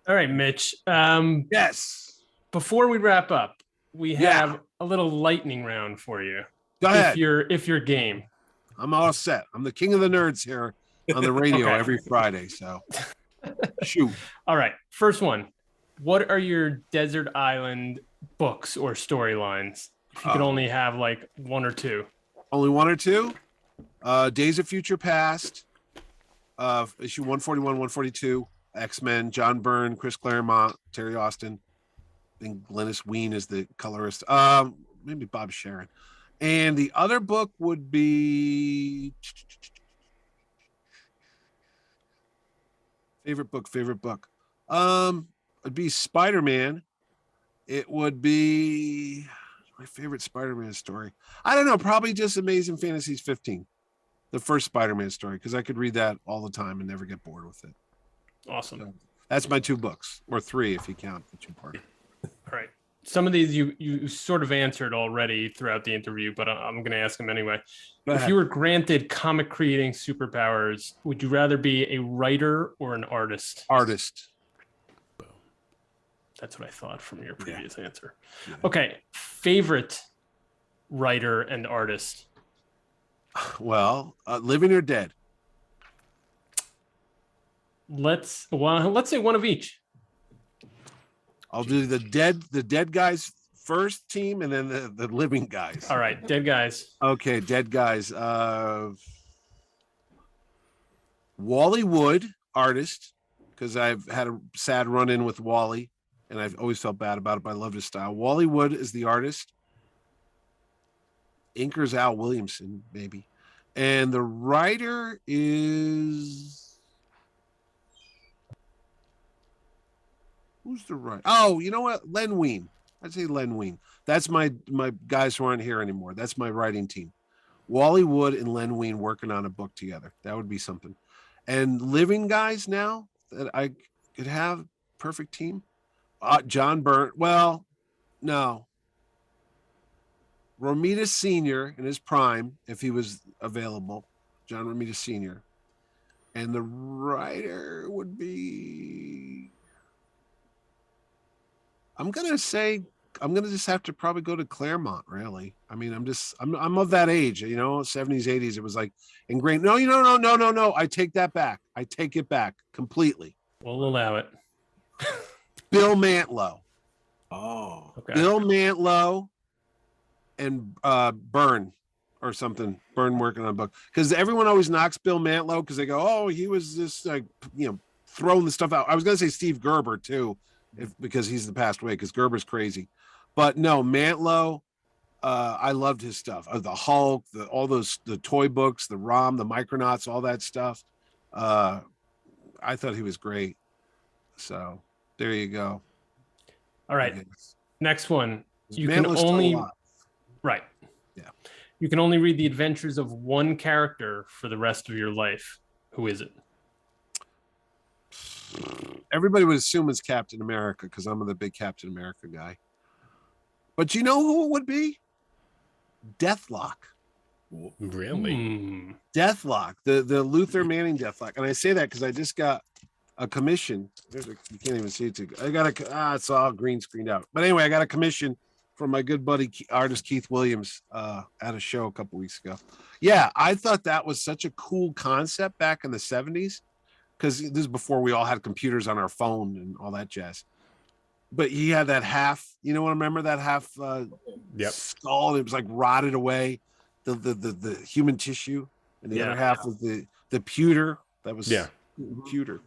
Speaker 3: All right, Mitch.
Speaker 4: Yes.
Speaker 3: Before we wrap up, we have a little lightning round for you.
Speaker 4: Go ahead.
Speaker 3: If you're game.
Speaker 4: I'm all set. I'm the king of the nerds here on the radio every Friday. So shoot.
Speaker 3: All right. First one. What are your desert island books or storylines? If you could only have like one or two.
Speaker 4: Only one or two? Days of Future Past, issue 141, 142, X-Men, John Byrne, Chris Claremont, Terry Austin. I think Glynis Wein is the colorist. Maybe Bob Sharon. And the other book would be favorite book. It'd be Spider-Man. It would be my favorite Spider-Man story. I don't know, probably just Amazing Fantasies 15. The first Spider-Man story, because I could read that all the time and never get bored with it.
Speaker 3: Awesome.
Speaker 4: So that's my two books, or three if you count the two-part.
Speaker 3: All right. Some of these you sort of answered already throughout the interview, but I'm going to ask them anyway. If you were granted comic creating superpowers, would you rather be a writer or an artist?
Speaker 4: Artist.
Speaker 3: That's what I thought from your previous answer.
Speaker 4: Yeah.
Speaker 3: Okay. Favorite writer and artist?
Speaker 4: Well, living or dead?
Speaker 3: Let's say one of each.
Speaker 4: I'll do the dead guys first team, and then the living guys.
Speaker 3: All right, dead guys.
Speaker 4: Okay, dead guys. Wally Wood, artist, because I've had a sad run-in with Wally, and I've always felt bad about it, but I love his style. Wally Wood is the artist. Inker's Al Williamson, maybe. And the writer is... Who's the writer? Oh, you know what? Len Wein. I'd say Len Wein. That's my guys who aren't here anymore. That's my writing team. Wally Wood and Len Wein working on a book together. That would be something. And living guys now that I could have, perfect team. John Byrne. Well, no. Romita Sr. in his prime, if he was available. John Romita Sr. And the writer would be... I'm gonna just have to probably go to Claremont. Really, I mean, I'm of that age, 70s, 80s. It was like ingrained. No. I take that back. I take it back completely.
Speaker 3: We'll allow it.
Speaker 4: Bill Mantlo.
Speaker 2: Oh,
Speaker 3: Okay.
Speaker 4: Bill Mantlo and Byrne or something. Byrne working on a book, because everyone always knocks Bill Mantlo because they go, oh, he was just like throwing the stuff out. I was gonna say Steve Gerber too. Because he's the passed away, because Gerber's crazy. But no, Mantlo, I loved his stuff. The Hulk, the toy books, the ROM, the Micronauts, all that stuff. I thought he was great. So there you go.
Speaker 3: All right. Next one. You
Speaker 4: Mantlo's
Speaker 3: can only
Speaker 4: still alive.
Speaker 3: right.
Speaker 4: Yeah.
Speaker 3: You can only read the adventures of one character for the rest of your life. Who is it?
Speaker 4: Everybody would assume it's Captain America, because I'm the big Captain America guy. But you know who it would be? Deathlock.
Speaker 1: Really?
Speaker 4: Deathlock, the Luther Manning Deathlock. And I say that because I just got a commission. You can't even see it. It's all green screened out. But anyway, I got a commission from my good buddy artist Keith Williams at a show a couple weeks ago. Yeah, I thought that was such a cool concept back in the 70s. Because this is before we all had computers on our phone and all that jazz. But he had that half, what I remember, that half skull. It was like rotted away, the human tissue, and the other half was the pewter. That was pewter.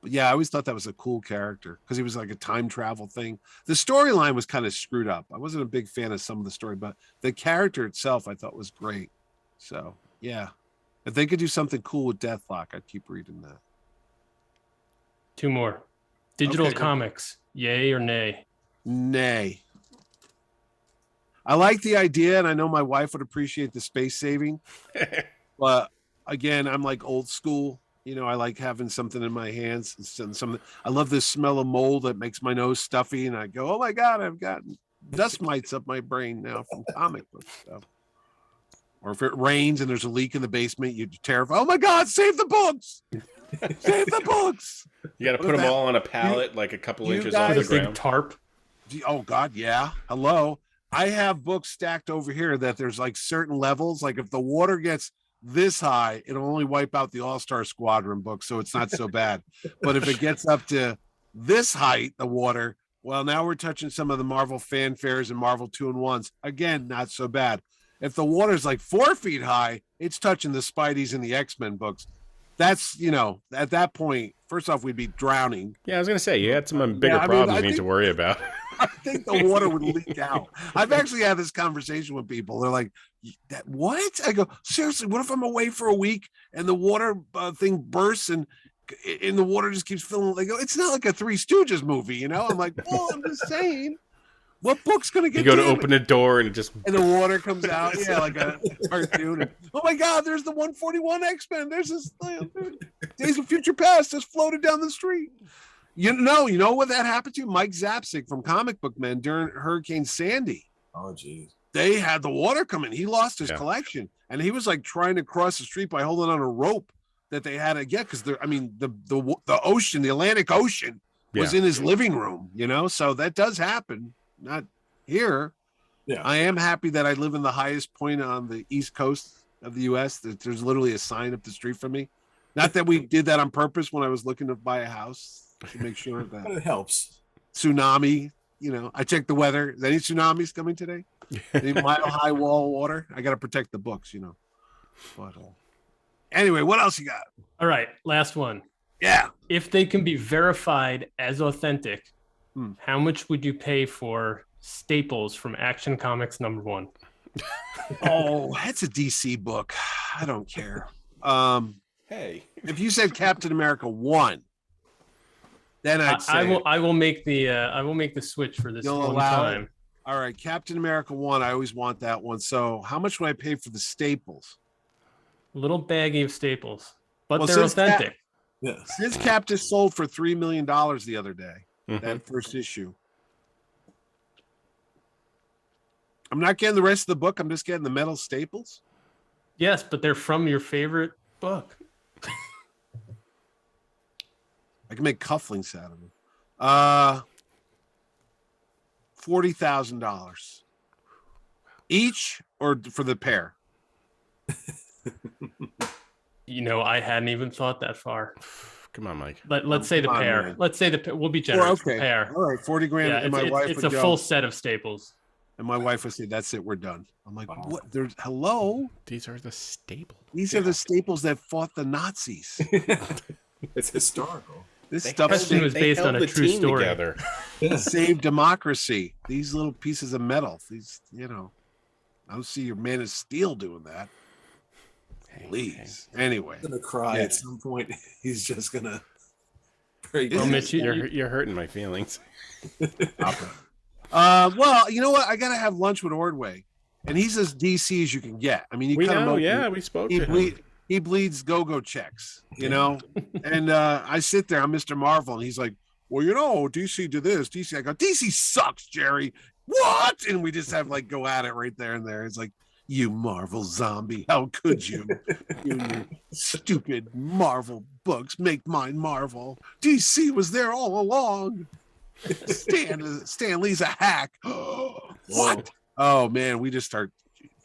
Speaker 4: But yeah, I always thought that was a cool character because he was like a time travel thing. The storyline was kind of screwed up. I wasn't a big fan of some of the story, but the character itself I thought was great. So yeah, if they could do something cool with Deathlock, I'd keep reading that.
Speaker 3: 2 more. Digital
Speaker 4: Okay, go.
Speaker 3: comics, yay or nay?
Speaker 4: Nay. I like the idea, and I know my wife would appreciate the space saving. But again, I'm like old school. You know, I like having something in my hands. Something. I love the smell of mold that makes my nose stuffy, and I go, "Oh my god, I've got dust mites up my brain now from comic book stuff." Or if it rains and there's a leak in the basement, you're terrified. Oh my god, save the books! Save the books!
Speaker 1: You got to put them all on a pallet, like a couple inches off
Speaker 4: guys-
Speaker 1: the
Speaker 3: Big
Speaker 1: ground.
Speaker 3: tarp.
Speaker 4: Oh god, yeah. Hello. I have books stacked over here that there's like certain levels. Like if the water gets this high, it'll only wipe out the All-Star Squadron book, so it's not so bad. But if it gets up to this height, the water, well, now we're touching some of the Marvel fanfares and Marvel 2-in-1s. Again, not so bad. If the water's like 4 feet high, it's touching the Spideys and the X-Men books. That's, you know, at that point, first off, we'd be drowning.
Speaker 1: Yeah, I was gonna say you had some bigger
Speaker 4: Yeah, I mean,
Speaker 1: problems
Speaker 4: I
Speaker 1: you need to
Speaker 4: think-
Speaker 1: worry about.
Speaker 4: I think the water would leak out. I've actually had this conversation with people. They're like, "That what?" I go, "Seriously, what if I'm away for a week and the water thing bursts and the water just keeps filling?" They go, "It's not like a Three Stooges movie, you know?" I'm like, "Well, I'm just saying, what book's gonna get?"
Speaker 1: You go to
Speaker 4: damaged?
Speaker 1: open a door and it just
Speaker 4: And the water comes out, yeah, like a cartoon. And, oh my God, there's the 141 X-Men. There's this Days of Future Past just floated down the street. You know what that happened to? Mike Zapsik from Comic Book Men during Hurricane Sandy.
Speaker 2: Oh, geez.
Speaker 4: They had the water come in. He lost his
Speaker 1: Yeah.
Speaker 4: collection, and he was like trying to cross the street by holding on a rope that they had to get because I mean the ocean, the Atlantic Ocean, was in his living room. You know, so that does happen. Not here.
Speaker 2: Yeah.
Speaker 4: I am happy that I live in the highest point on the East Coast of the U.S. There's literally a sign up the street from me. Not that we did that on purpose when I was looking to buy a house to make sure
Speaker 2: But
Speaker 4: that
Speaker 2: it helps.
Speaker 4: tsunami. You know, I checked the weather. Is any tsunamis coming today? Any mile-high wall of water? I got to protect the books, you know. But anyway, what else you got?
Speaker 3: All right, last one.
Speaker 4: Yeah.
Speaker 3: If they can be verified as authentic,
Speaker 4: Hmm.
Speaker 3: how much would you pay for Staples from Action Comics #1?
Speaker 4: Oh, that's a DC book. I don't care.
Speaker 1: hey.
Speaker 4: If you said Captain America 1, then I'd say
Speaker 3: I will make the switch for this
Speaker 4: You'll
Speaker 3: one
Speaker 4: allow it?
Speaker 3: time.
Speaker 4: all right, Captain America 1, I always want that one. So how much would I pay for the Staples?
Speaker 3: A little baggie of Staples, but
Speaker 4: Well,
Speaker 3: they're
Speaker 4: since Cap-
Speaker 3: authentic.
Speaker 2: Yeah.
Speaker 4: Since Captain sold for $3 million the other day,
Speaker 1: Mhm.
Speaker 4: that first issue. I'm not getting the rest of the book. I'm just getting the metal staples.
Speaker 3: Yes, but they're from your favorite book.
Speaker 4: I can make cufflinks out of them. $40,000 each, or for the pair.
Speaker 3: You know, I hadn't even thought that far.
Speaker 1: Come on, Mike.
Speaker 3: Let's say the
Speaker 4: Come on,
Speaker 3: pair.
Speaker 4: man.
Speaker 3: Let's say the pair. We'll be generous.
Speaker 4: okay.
Speaker 3: Pair.
Speaker 4: All right, 40 grand.
Speaker 3: Yeah,
Speaker 4: and my wife
Speaker 3: it's
Speaker 4: would
Speaker 3: a
Speaker 4: go,
Speaker 3: full set of Staples.
Speaker 4: and my wife would say, "That's it, we're done." I'm like,
Speaker 2: Wow.
Speaker 4: "What? There's hello?
Speaker 1: These are the staples.
Speaker 4: These are the staples that fought the Nazis."
Speaker 2: It's historical.
Speaker 4: This
Speaker 1: They
Speaker 4: stuff
Speaker 1: held
Speaker 3: Question
Speaker 1: the-
Speaker 3: was
Speaker 1: they
Speaker 3: based
Speaker 1: held
Speaker 3: on a
Speaker 1: the
Speaker 3: true
Speaker 1: team
Speaker 3: story.
Speaker 1: together.
Speaker 4: saved democracy. These little pieces of metal. These, you know, I don't see your Man of Steel doing that. Please. Anyway,
Speaker 2: He's gonna cry
Speaker 4: Yeah.
Speaker 2: at some point. He's just gonna break
Speaker 3: Well,
Speaker 2: down.
Speaker 3: Mitch,
Speaker 1: You're hurting my feelings.
Speaker 4: well, you know what? I gotta have lunch with Ordway, and he's as DC as you can get. I mean, you
Speaker 1: We
Speaker 4: kind
Speaker 1: know,
Speaker 4: of
Speaker 1: yeah, we spoke
Speaker 4: he
Speaker 1: to him.
Speaker 4: he bleeds go-go checks, you know. And I sit there, I'm Mr. Marvel, and he's like, "Well, you know, DC did this, DC." I go, "DC sucks, Jerry." What? And we just have like go at it right there and there. It's like, "You Marvel zombie, how could you? You and your stupid Marvel books make mine Marvel. DC was there all along. Stan Lee's a hack." What? Oh man, we just start.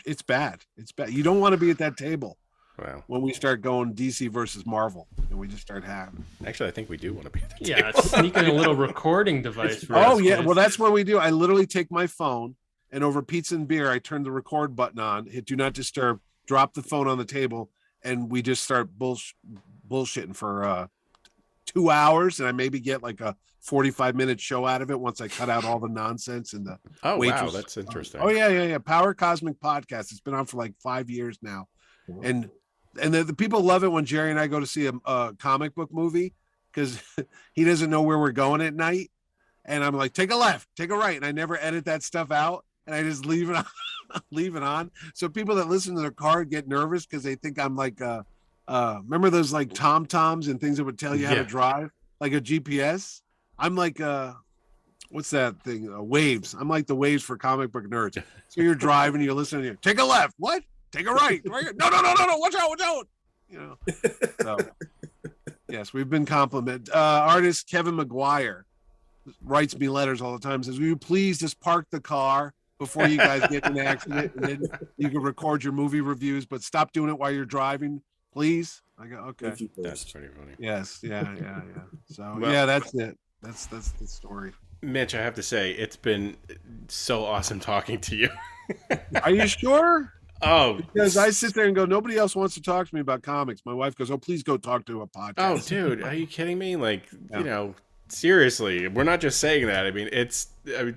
Speaker 4: It's bad. It's bad. You don't want to be at that table
Speaker 1: Wow.
Speaker 4: when we start going DC versus Marvel, and we just start having.
Speaker 1: Actually, I think we do want to be at the
Speaker 3: Yeah,
Speaker 1: table.
Speaker 3: sneaking a little recording device. For
Speaker 4: Oh
Speaker 3: us,
Speaker 4: yeah,
Speaker 3: guys.
Speaker 4: well that's what we do. I literally take my phone, and over pizza and beer, I turn the record button on, hit do not disturb, drop the phone on the table, and we just start bullshitting for 2 hours, and I maybe get like a 45-minute show out of it once I cut out all the nonsense and the
Speaker 1: Oh,
Speaker 4: waitress.
Speaker 1: wow, that's interesting.
Speaker 4: Oh yeah. Power Cosmic Podcast. It's been on for like 5 years now, and the people love it when Jerry and I go to see a comic book movie because he doesn't know where we're going at night, and I'm like, take a left, take a right, and I never edit that stuff out, and I just leave it on. Leave it on. So people that listen to their car get nervous because they think I'm like remember those like Tom Toms and things that would tell you how to drive, like a GPS. I'm like what's that thing? Waves. I'm like the waves for comic book nerds. So you're driving, you're listening, you take a left. What? Take a right. No. Watch out. You know. So yes, we've been complimented. Artist Kevin McGuire writes me letters all the time. Says, "Will you please just park the car before you guys get in an accident, and then you can record your movie reviews, but stop doing it while you're driving, please." I go, okay.
Speaker 1: That's pretty funny.
Speaker 4: Yes, yeah. So
Speaker 1: Well,
Speaker 4: yeah, that's it. That's the story.
Speaker 1: Mitch, I have to say, it's been so awesome talking to you.
Speaker 4: Are you sure?
Speaker 1: Oh,
Speaker 4: Because I sit there and go, nobody else wants to talk to me about comics. My wife goes, "Oh, please go talk to a podcast."
Speaker 1: Oh, dude, are you kidding me? Like, you know, seriously, we're not just saying that. I mean,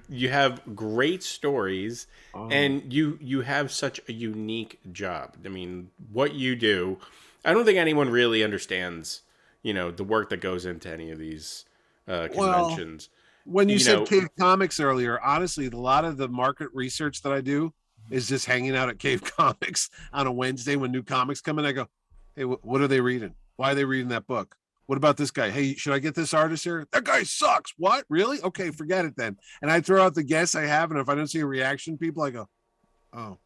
Speaker 1: you have great stories, and you have such a unique job. I mean, what you do, I don't think anyone really understands, you know, the work that goes into any of these conventions.
Speaker 4: When you said
Speaker 1: know,
Speaker 4: Cave Comics earlier, honestly, a lot of the market research that I do is just hanging out at Cave Comics on a Wednesday when new comics come in. I go, "Hey, what are they reading? Why are they reading that book? What about this guy? Hey, should I get this artist here? That guy sucks. What? Really? Okay, forget it then." And I throw out the guests I have, and if I don't see a reaction, people, I go, "Oh,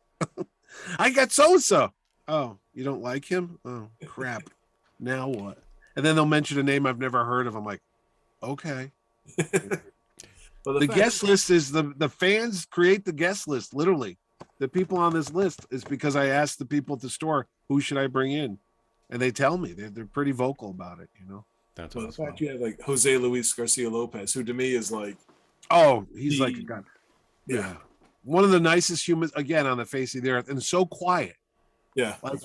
Speaker 4: I got so-and-so. Oh, you don't like him? Oh, crap. Now what?" And then they'll mention a name I've never heard of. I'm like, okay. The guest list is the fans create the guest list, literally. The people on this list is because I asked the people at the store, who should I bring in? And they tell me. They're pretty vocal about it, you know.
Speaker 1: That's
Speaker 2: well,
Speaker 1: awesome.
Speaker 2: the fact you have like Jose Luis Garcia Lopez, who to me is like,
Speaker 4: oh, he's like a god. Yeah. One of the nicest humans, again, on the face of the earth, and so quiet.
Speaker 2: Yeah.
Speaker 4: Like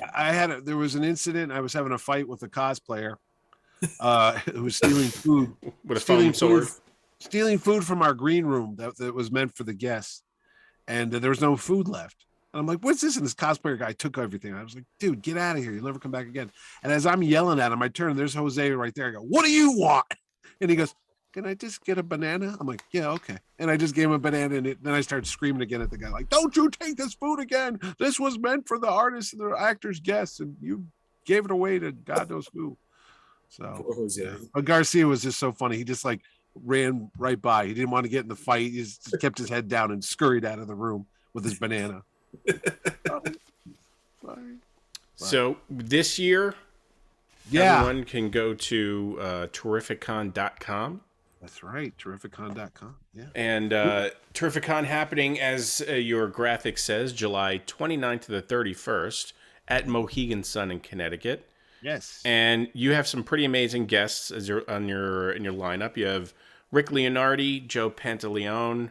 Speaker 4: there was an incident. I was having a fight with a cosplayer who was stealing food.
Speaker 1: With a foam sword.
Speaker 4: Stealing food from our green room that was meant for the guests. And there was no food left. And I'm like, "What's this?" And this cosplayer guy took everything. I was like, "Dude, get out of here. You'll never come back again." And as I'm yelling at him, I turn, there's Jose right there. I go, "What do you want?" And he goes, "Can I just get a banana?" I'm like, "Yeah, okay." And I just gave him a banana, and then I started screaming again at the guy, like, "Don't you take this food again. This was meant for the artists and the actors' guests, and you gave it away to God knows who." So,
Speaker 2: yeah.
Speaker 4: But Garcia was just so funny. He just like ran right by. He didn't want to get in the fight. He just kept his head down and scurried out of the room with his banana.
Speaker 1: So this year, everyone can go to terrifickhan.com.
Speaker 4: That's right, terrifickhan.com. Yeah.
Speaker 1: And TerrifiCon happening, as your graphic says, July 29th to the 31st at Mohegan Sun in Connecticut.
Speaker 4: Yes.
Speaker 1: And you have some pretty amazing guests as in your lineup. You have Rick Leonardi, Joe Pantaleone.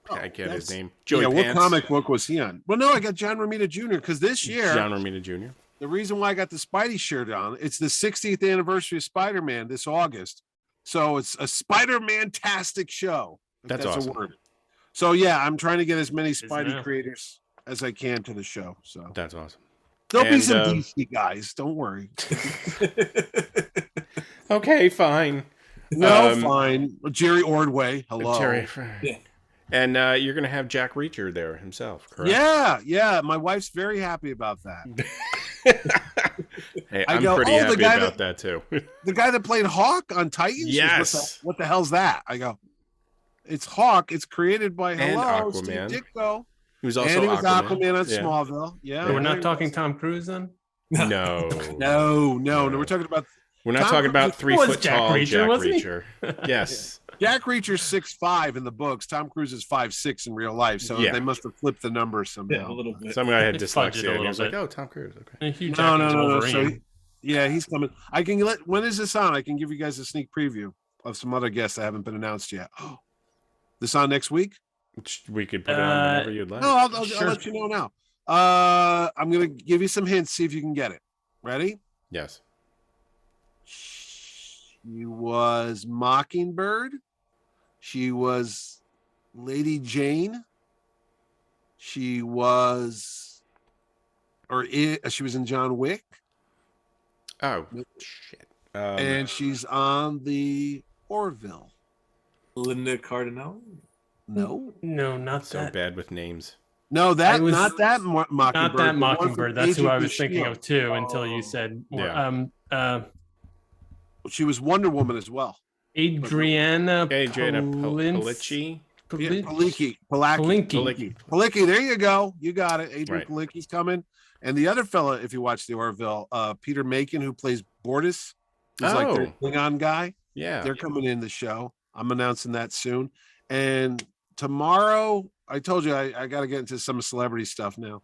Speaker 1: I get his name. Joey
Speaker 4: Pants.
Speaker 1: What
Speaker 4: comic book was he on? Well, no, I got John Romita Jr. because this year,
Speaker 1: John Romita Jr.
Speaker 4: The reason why I got the Spidey shirt on, it's the 60th anniversary of Spider-Man this August. So it's a Spider-Man-tastic show.
Speaker 1: That's awesome.
Speaker 4: A word. So yeah, I'm trying to get as many Spidey creators as I can to the show. So
Speaker 1: that's awesome.
Speaker 4: There'll be some DC guys. Don't worry.
Speaker 1: Okay, fine.
Speaker 4: No, fine. Jerry Ordway. Hello.
Speaker 1: Jerry. Yeah. And you're going to have Jack Reacher there himself, correct?
Speaker 4: Yeah. My wife's very happy about that.
Speaker 1: Hey, I'm pretty happy about that too.
Speaker 4: The guy that played Hawk on Titans?
Speaker 1: Yes.
Speaker 4: What the hell's that? I go, it's Hawk. It's created by
Speaker 1: Aquaman.
Speaker 4: Steve Ditko.
Speaker 1: He was also
Speaker 4: Aquaman on Smallville. Yeah.
Speaker 3: We're not talking Tom Cruise then?
Speaker 1: No.
Speaker 4: We're talking about...
Speaker 1: We're not talking about 3 foot tall Jack Reacher. Yes.
Speaker 4: Jack Reacher's 6'5" in the books. Tom Cruise is 5'6" in real life. So they must have flipped the numbers somehow.
Speaker 2: Yeah, a little bit.
Speaker 1: Some guy had dyslexia and he was like, "Oh, Tom Cruise." Okay.
Speaker 4: No. So, he's coming. I can when is this on? I can give you guys a sneak preview of some other guests that haven't been announced yet. Oh, this on next week?
Speaker 1: We could put it on whenever you'd like.
Speaker 4: No, I'll let you know now. I'm going to give you some hints, see if you can get it. Ready?
Speaker 1: Yes.
Speaker 4: She was Mockingbird. She was Lady Jane. She was in John Wick.
Speaker 1: Oh, shit.
Speaker 4: And she's on the Orville.
Speaker 2: Linda Cardinale?
Speaker 4: No.
Speaker 3: No, not
Speaker 1: so
Speaker 3: that.
Speaker 1: bad with names.
Speaker 4: No,
Speaker 3: not that
Speaker 4: Mockingbird.
Speaker 3: Not that Mockingbird. That's who I was thinking of too.
Speaker 2: Oh.
Speaker 3: Until you said,
Speaker 4: She was Wonder Woman as well.
Speaker 3: Adriana
Speaker 1: Palicci.
Speaker 4: Palicki. There you go. You got it. Adrian
Speaker 1: Right.
Speaker 4: Palicki's coming. And the other fella, if you watch the Orville, Peter Macon, who plays Bortus, who's like their Klingon guy.
Speaker 1: Yeah.
Speaker 4: They're coming in the show. I'm announcing that soon. And tomorrow, I told you I got to get into some celebrity stuff now.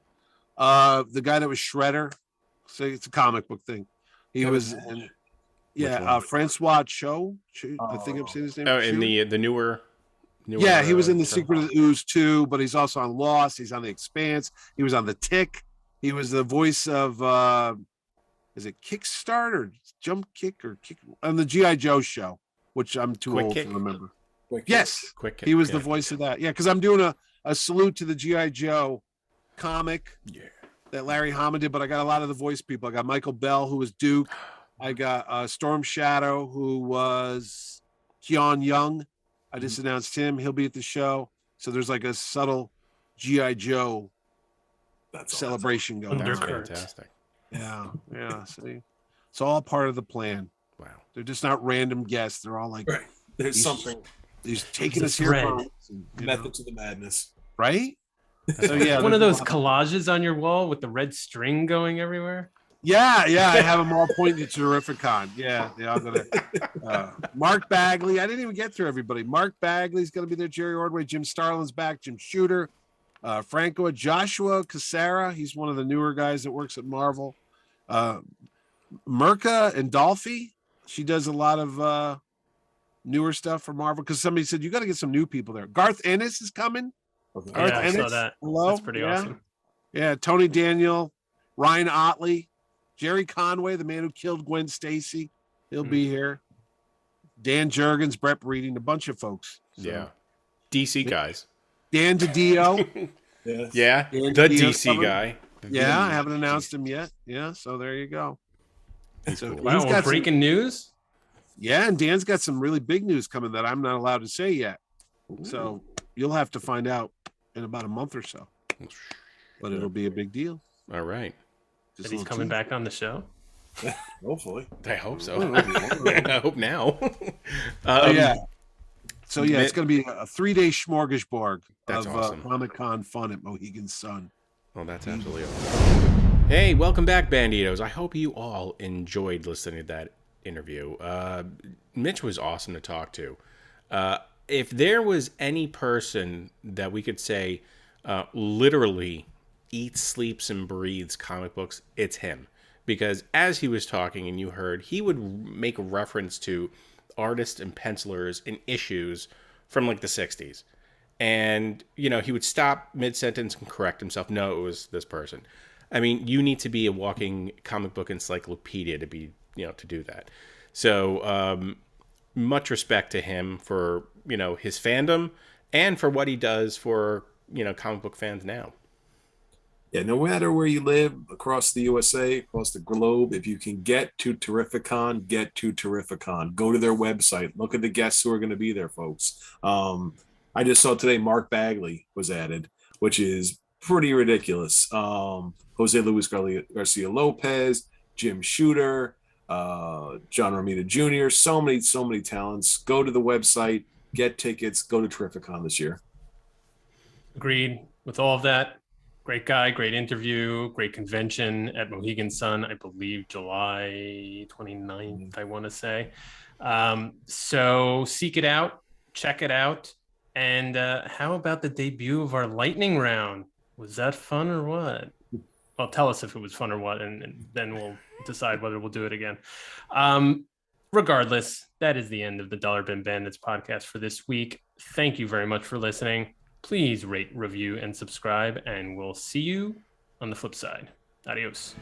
Speaker 4: The guy that was Shredder, so it's a comic book thing. He was in, Francois Cho. I think I'm saying his name.
Speaker 1: Oh, in the newer.
Speaker 4: Yeah, he was in The Secret of the Ooze too, but he's also on Lost. He's on The Expanse. He was on The Tick. He was the voice of is it Kickstart or Jump Kick or Kick on the G.I. Joe show, which I'm too old to remember. Yes,
Speaker 1: Quick Kick,
Speaker 4: he was the voice of that. Yeah, because I'm doing a salute to the G.I. Joe comic that Larry Hama did, but I got a lot of the voice people. I got Michael Bell, who was Duke. I got Storm Shadow, who was Keon Young. I just announced him. He'll be at the show. So there's like a subtle G.I. Joe celebration going on.
Speaker 1: That's fantastic.
Speaker 4: Yeah. See, it's all part of the plan.
Speaker 1: Wow.
Speaker 4: They're just not random guests. They're all like,
Speaker 2: There's something.
Speaker 4: He's taking us here.
Speaker 2: Method to the madness.
Speaker 4: Right? So yeah,
Speaker 3: one of those collages on your wall with the red string going everywhere.
Speaker 4: Yeah, I have them all pointing to TerrifiCon. Yeah, I'm gonna. Mark Bagley. I didn't even get through everybody. Mark Bagley's gonna be there. Jerry Ordway, Jim Starlin's back. Jim Shooter, Franco, Joshua Cassara. He's one of the newer guys that works at Marvel. Mirka and Dolphy. She does a lot of newer stuff for Marvel because somebody said you got to get some new people there. Garth Ennis is coming.
Speaker 3: Yeah, I saw that.
Speaker 4: Hello?
Speaker 3: That's pretty awesome.
Speaker 4: Yeah, Tony Daniel, Ryan Otley, Jerry Conway, the man who killed Gwen Stacy. He'll be here. Dan Jurgens, Brett Breeding, a bunch of folks. So.
Speaker 1: Yeah. DC guys.
Speaker 4: Dan DiDio.
Speaker 1: Yeah.
Speaker 4: Dan
Speaker 1: the
Speaker 4: DiDio's
Speaker 1: DC
Speaker 4: coming.
Speaker 1: guy.
Speaker 4: Yeah, I haven't announced him yet. Yeah, so there you go. So
Speaker 1: cool.
Speaker 3: Wow, breaking news?
Speaker 4: Yeah, and Dan's got some really big news coming that I'm not allowed to say yet. Ooh. So you'll have to find out in about a month or so. But it'll be a big deal.
Speaker 1: All right.
Speaker 3: That he's coming back on the show?
Speaker 2: Hopefully.
Speaker 1: I hope so. I hope now.
Speaker 4: So it's going to be a 3-day smorgasbord of
Speaker 1: awesome.
Speaker 4: Comic-Con fun at Mohegan Sun.
Speaker 1: Oh, that's absolutely awesome. Hey, welcome back, Banditos. I hope you all enjoyed listening to that interview. Mitch was awesome to talk to. If there was any person that we could say literally eats, sleeps, and breathes comic books, it's him. Because as he was talking and you heard, he would make a reference to artists and pencilers in issues from like the 60s. And, he would stop mid-sentence and correct himself. No, it was this person. I mean, you need to be a walking comic book encyclopedia to be, to do that. So, much respect to him for, his fandom and for what he does for, comic book fans now.
Speaker 2: Yeah, no matter where you live, across the USA, across the globe, if you can get to TerrifiCon, get to TerrifiCon. Go to their website. Look at the guests who are going to be there, folks. I just saw today Mark Bagley was added, which is pretty ridiculous. Jose Luis Garcia Lopez, Jim Shooter, John Romita Jr., so many talents. Go to the website, get tickets, go to TerrifiCon this year.
Speaker 3: Agreed with all of that. Great guy, great interview, great convention at Mohegan Sun, I believe July 29th, I want to say. So seek it out, check it out. And how about the debut of our lightning round? Was that fun or what? Well, tell us if it was fun or what, and then we'll decide whether we'll do it again. Regardless, that is the end of the Dollar Bin Bandits podcast for this week. Thank you very much for listening. Please rate, review, and subscribe, and we'll see you on the flip side. Adios.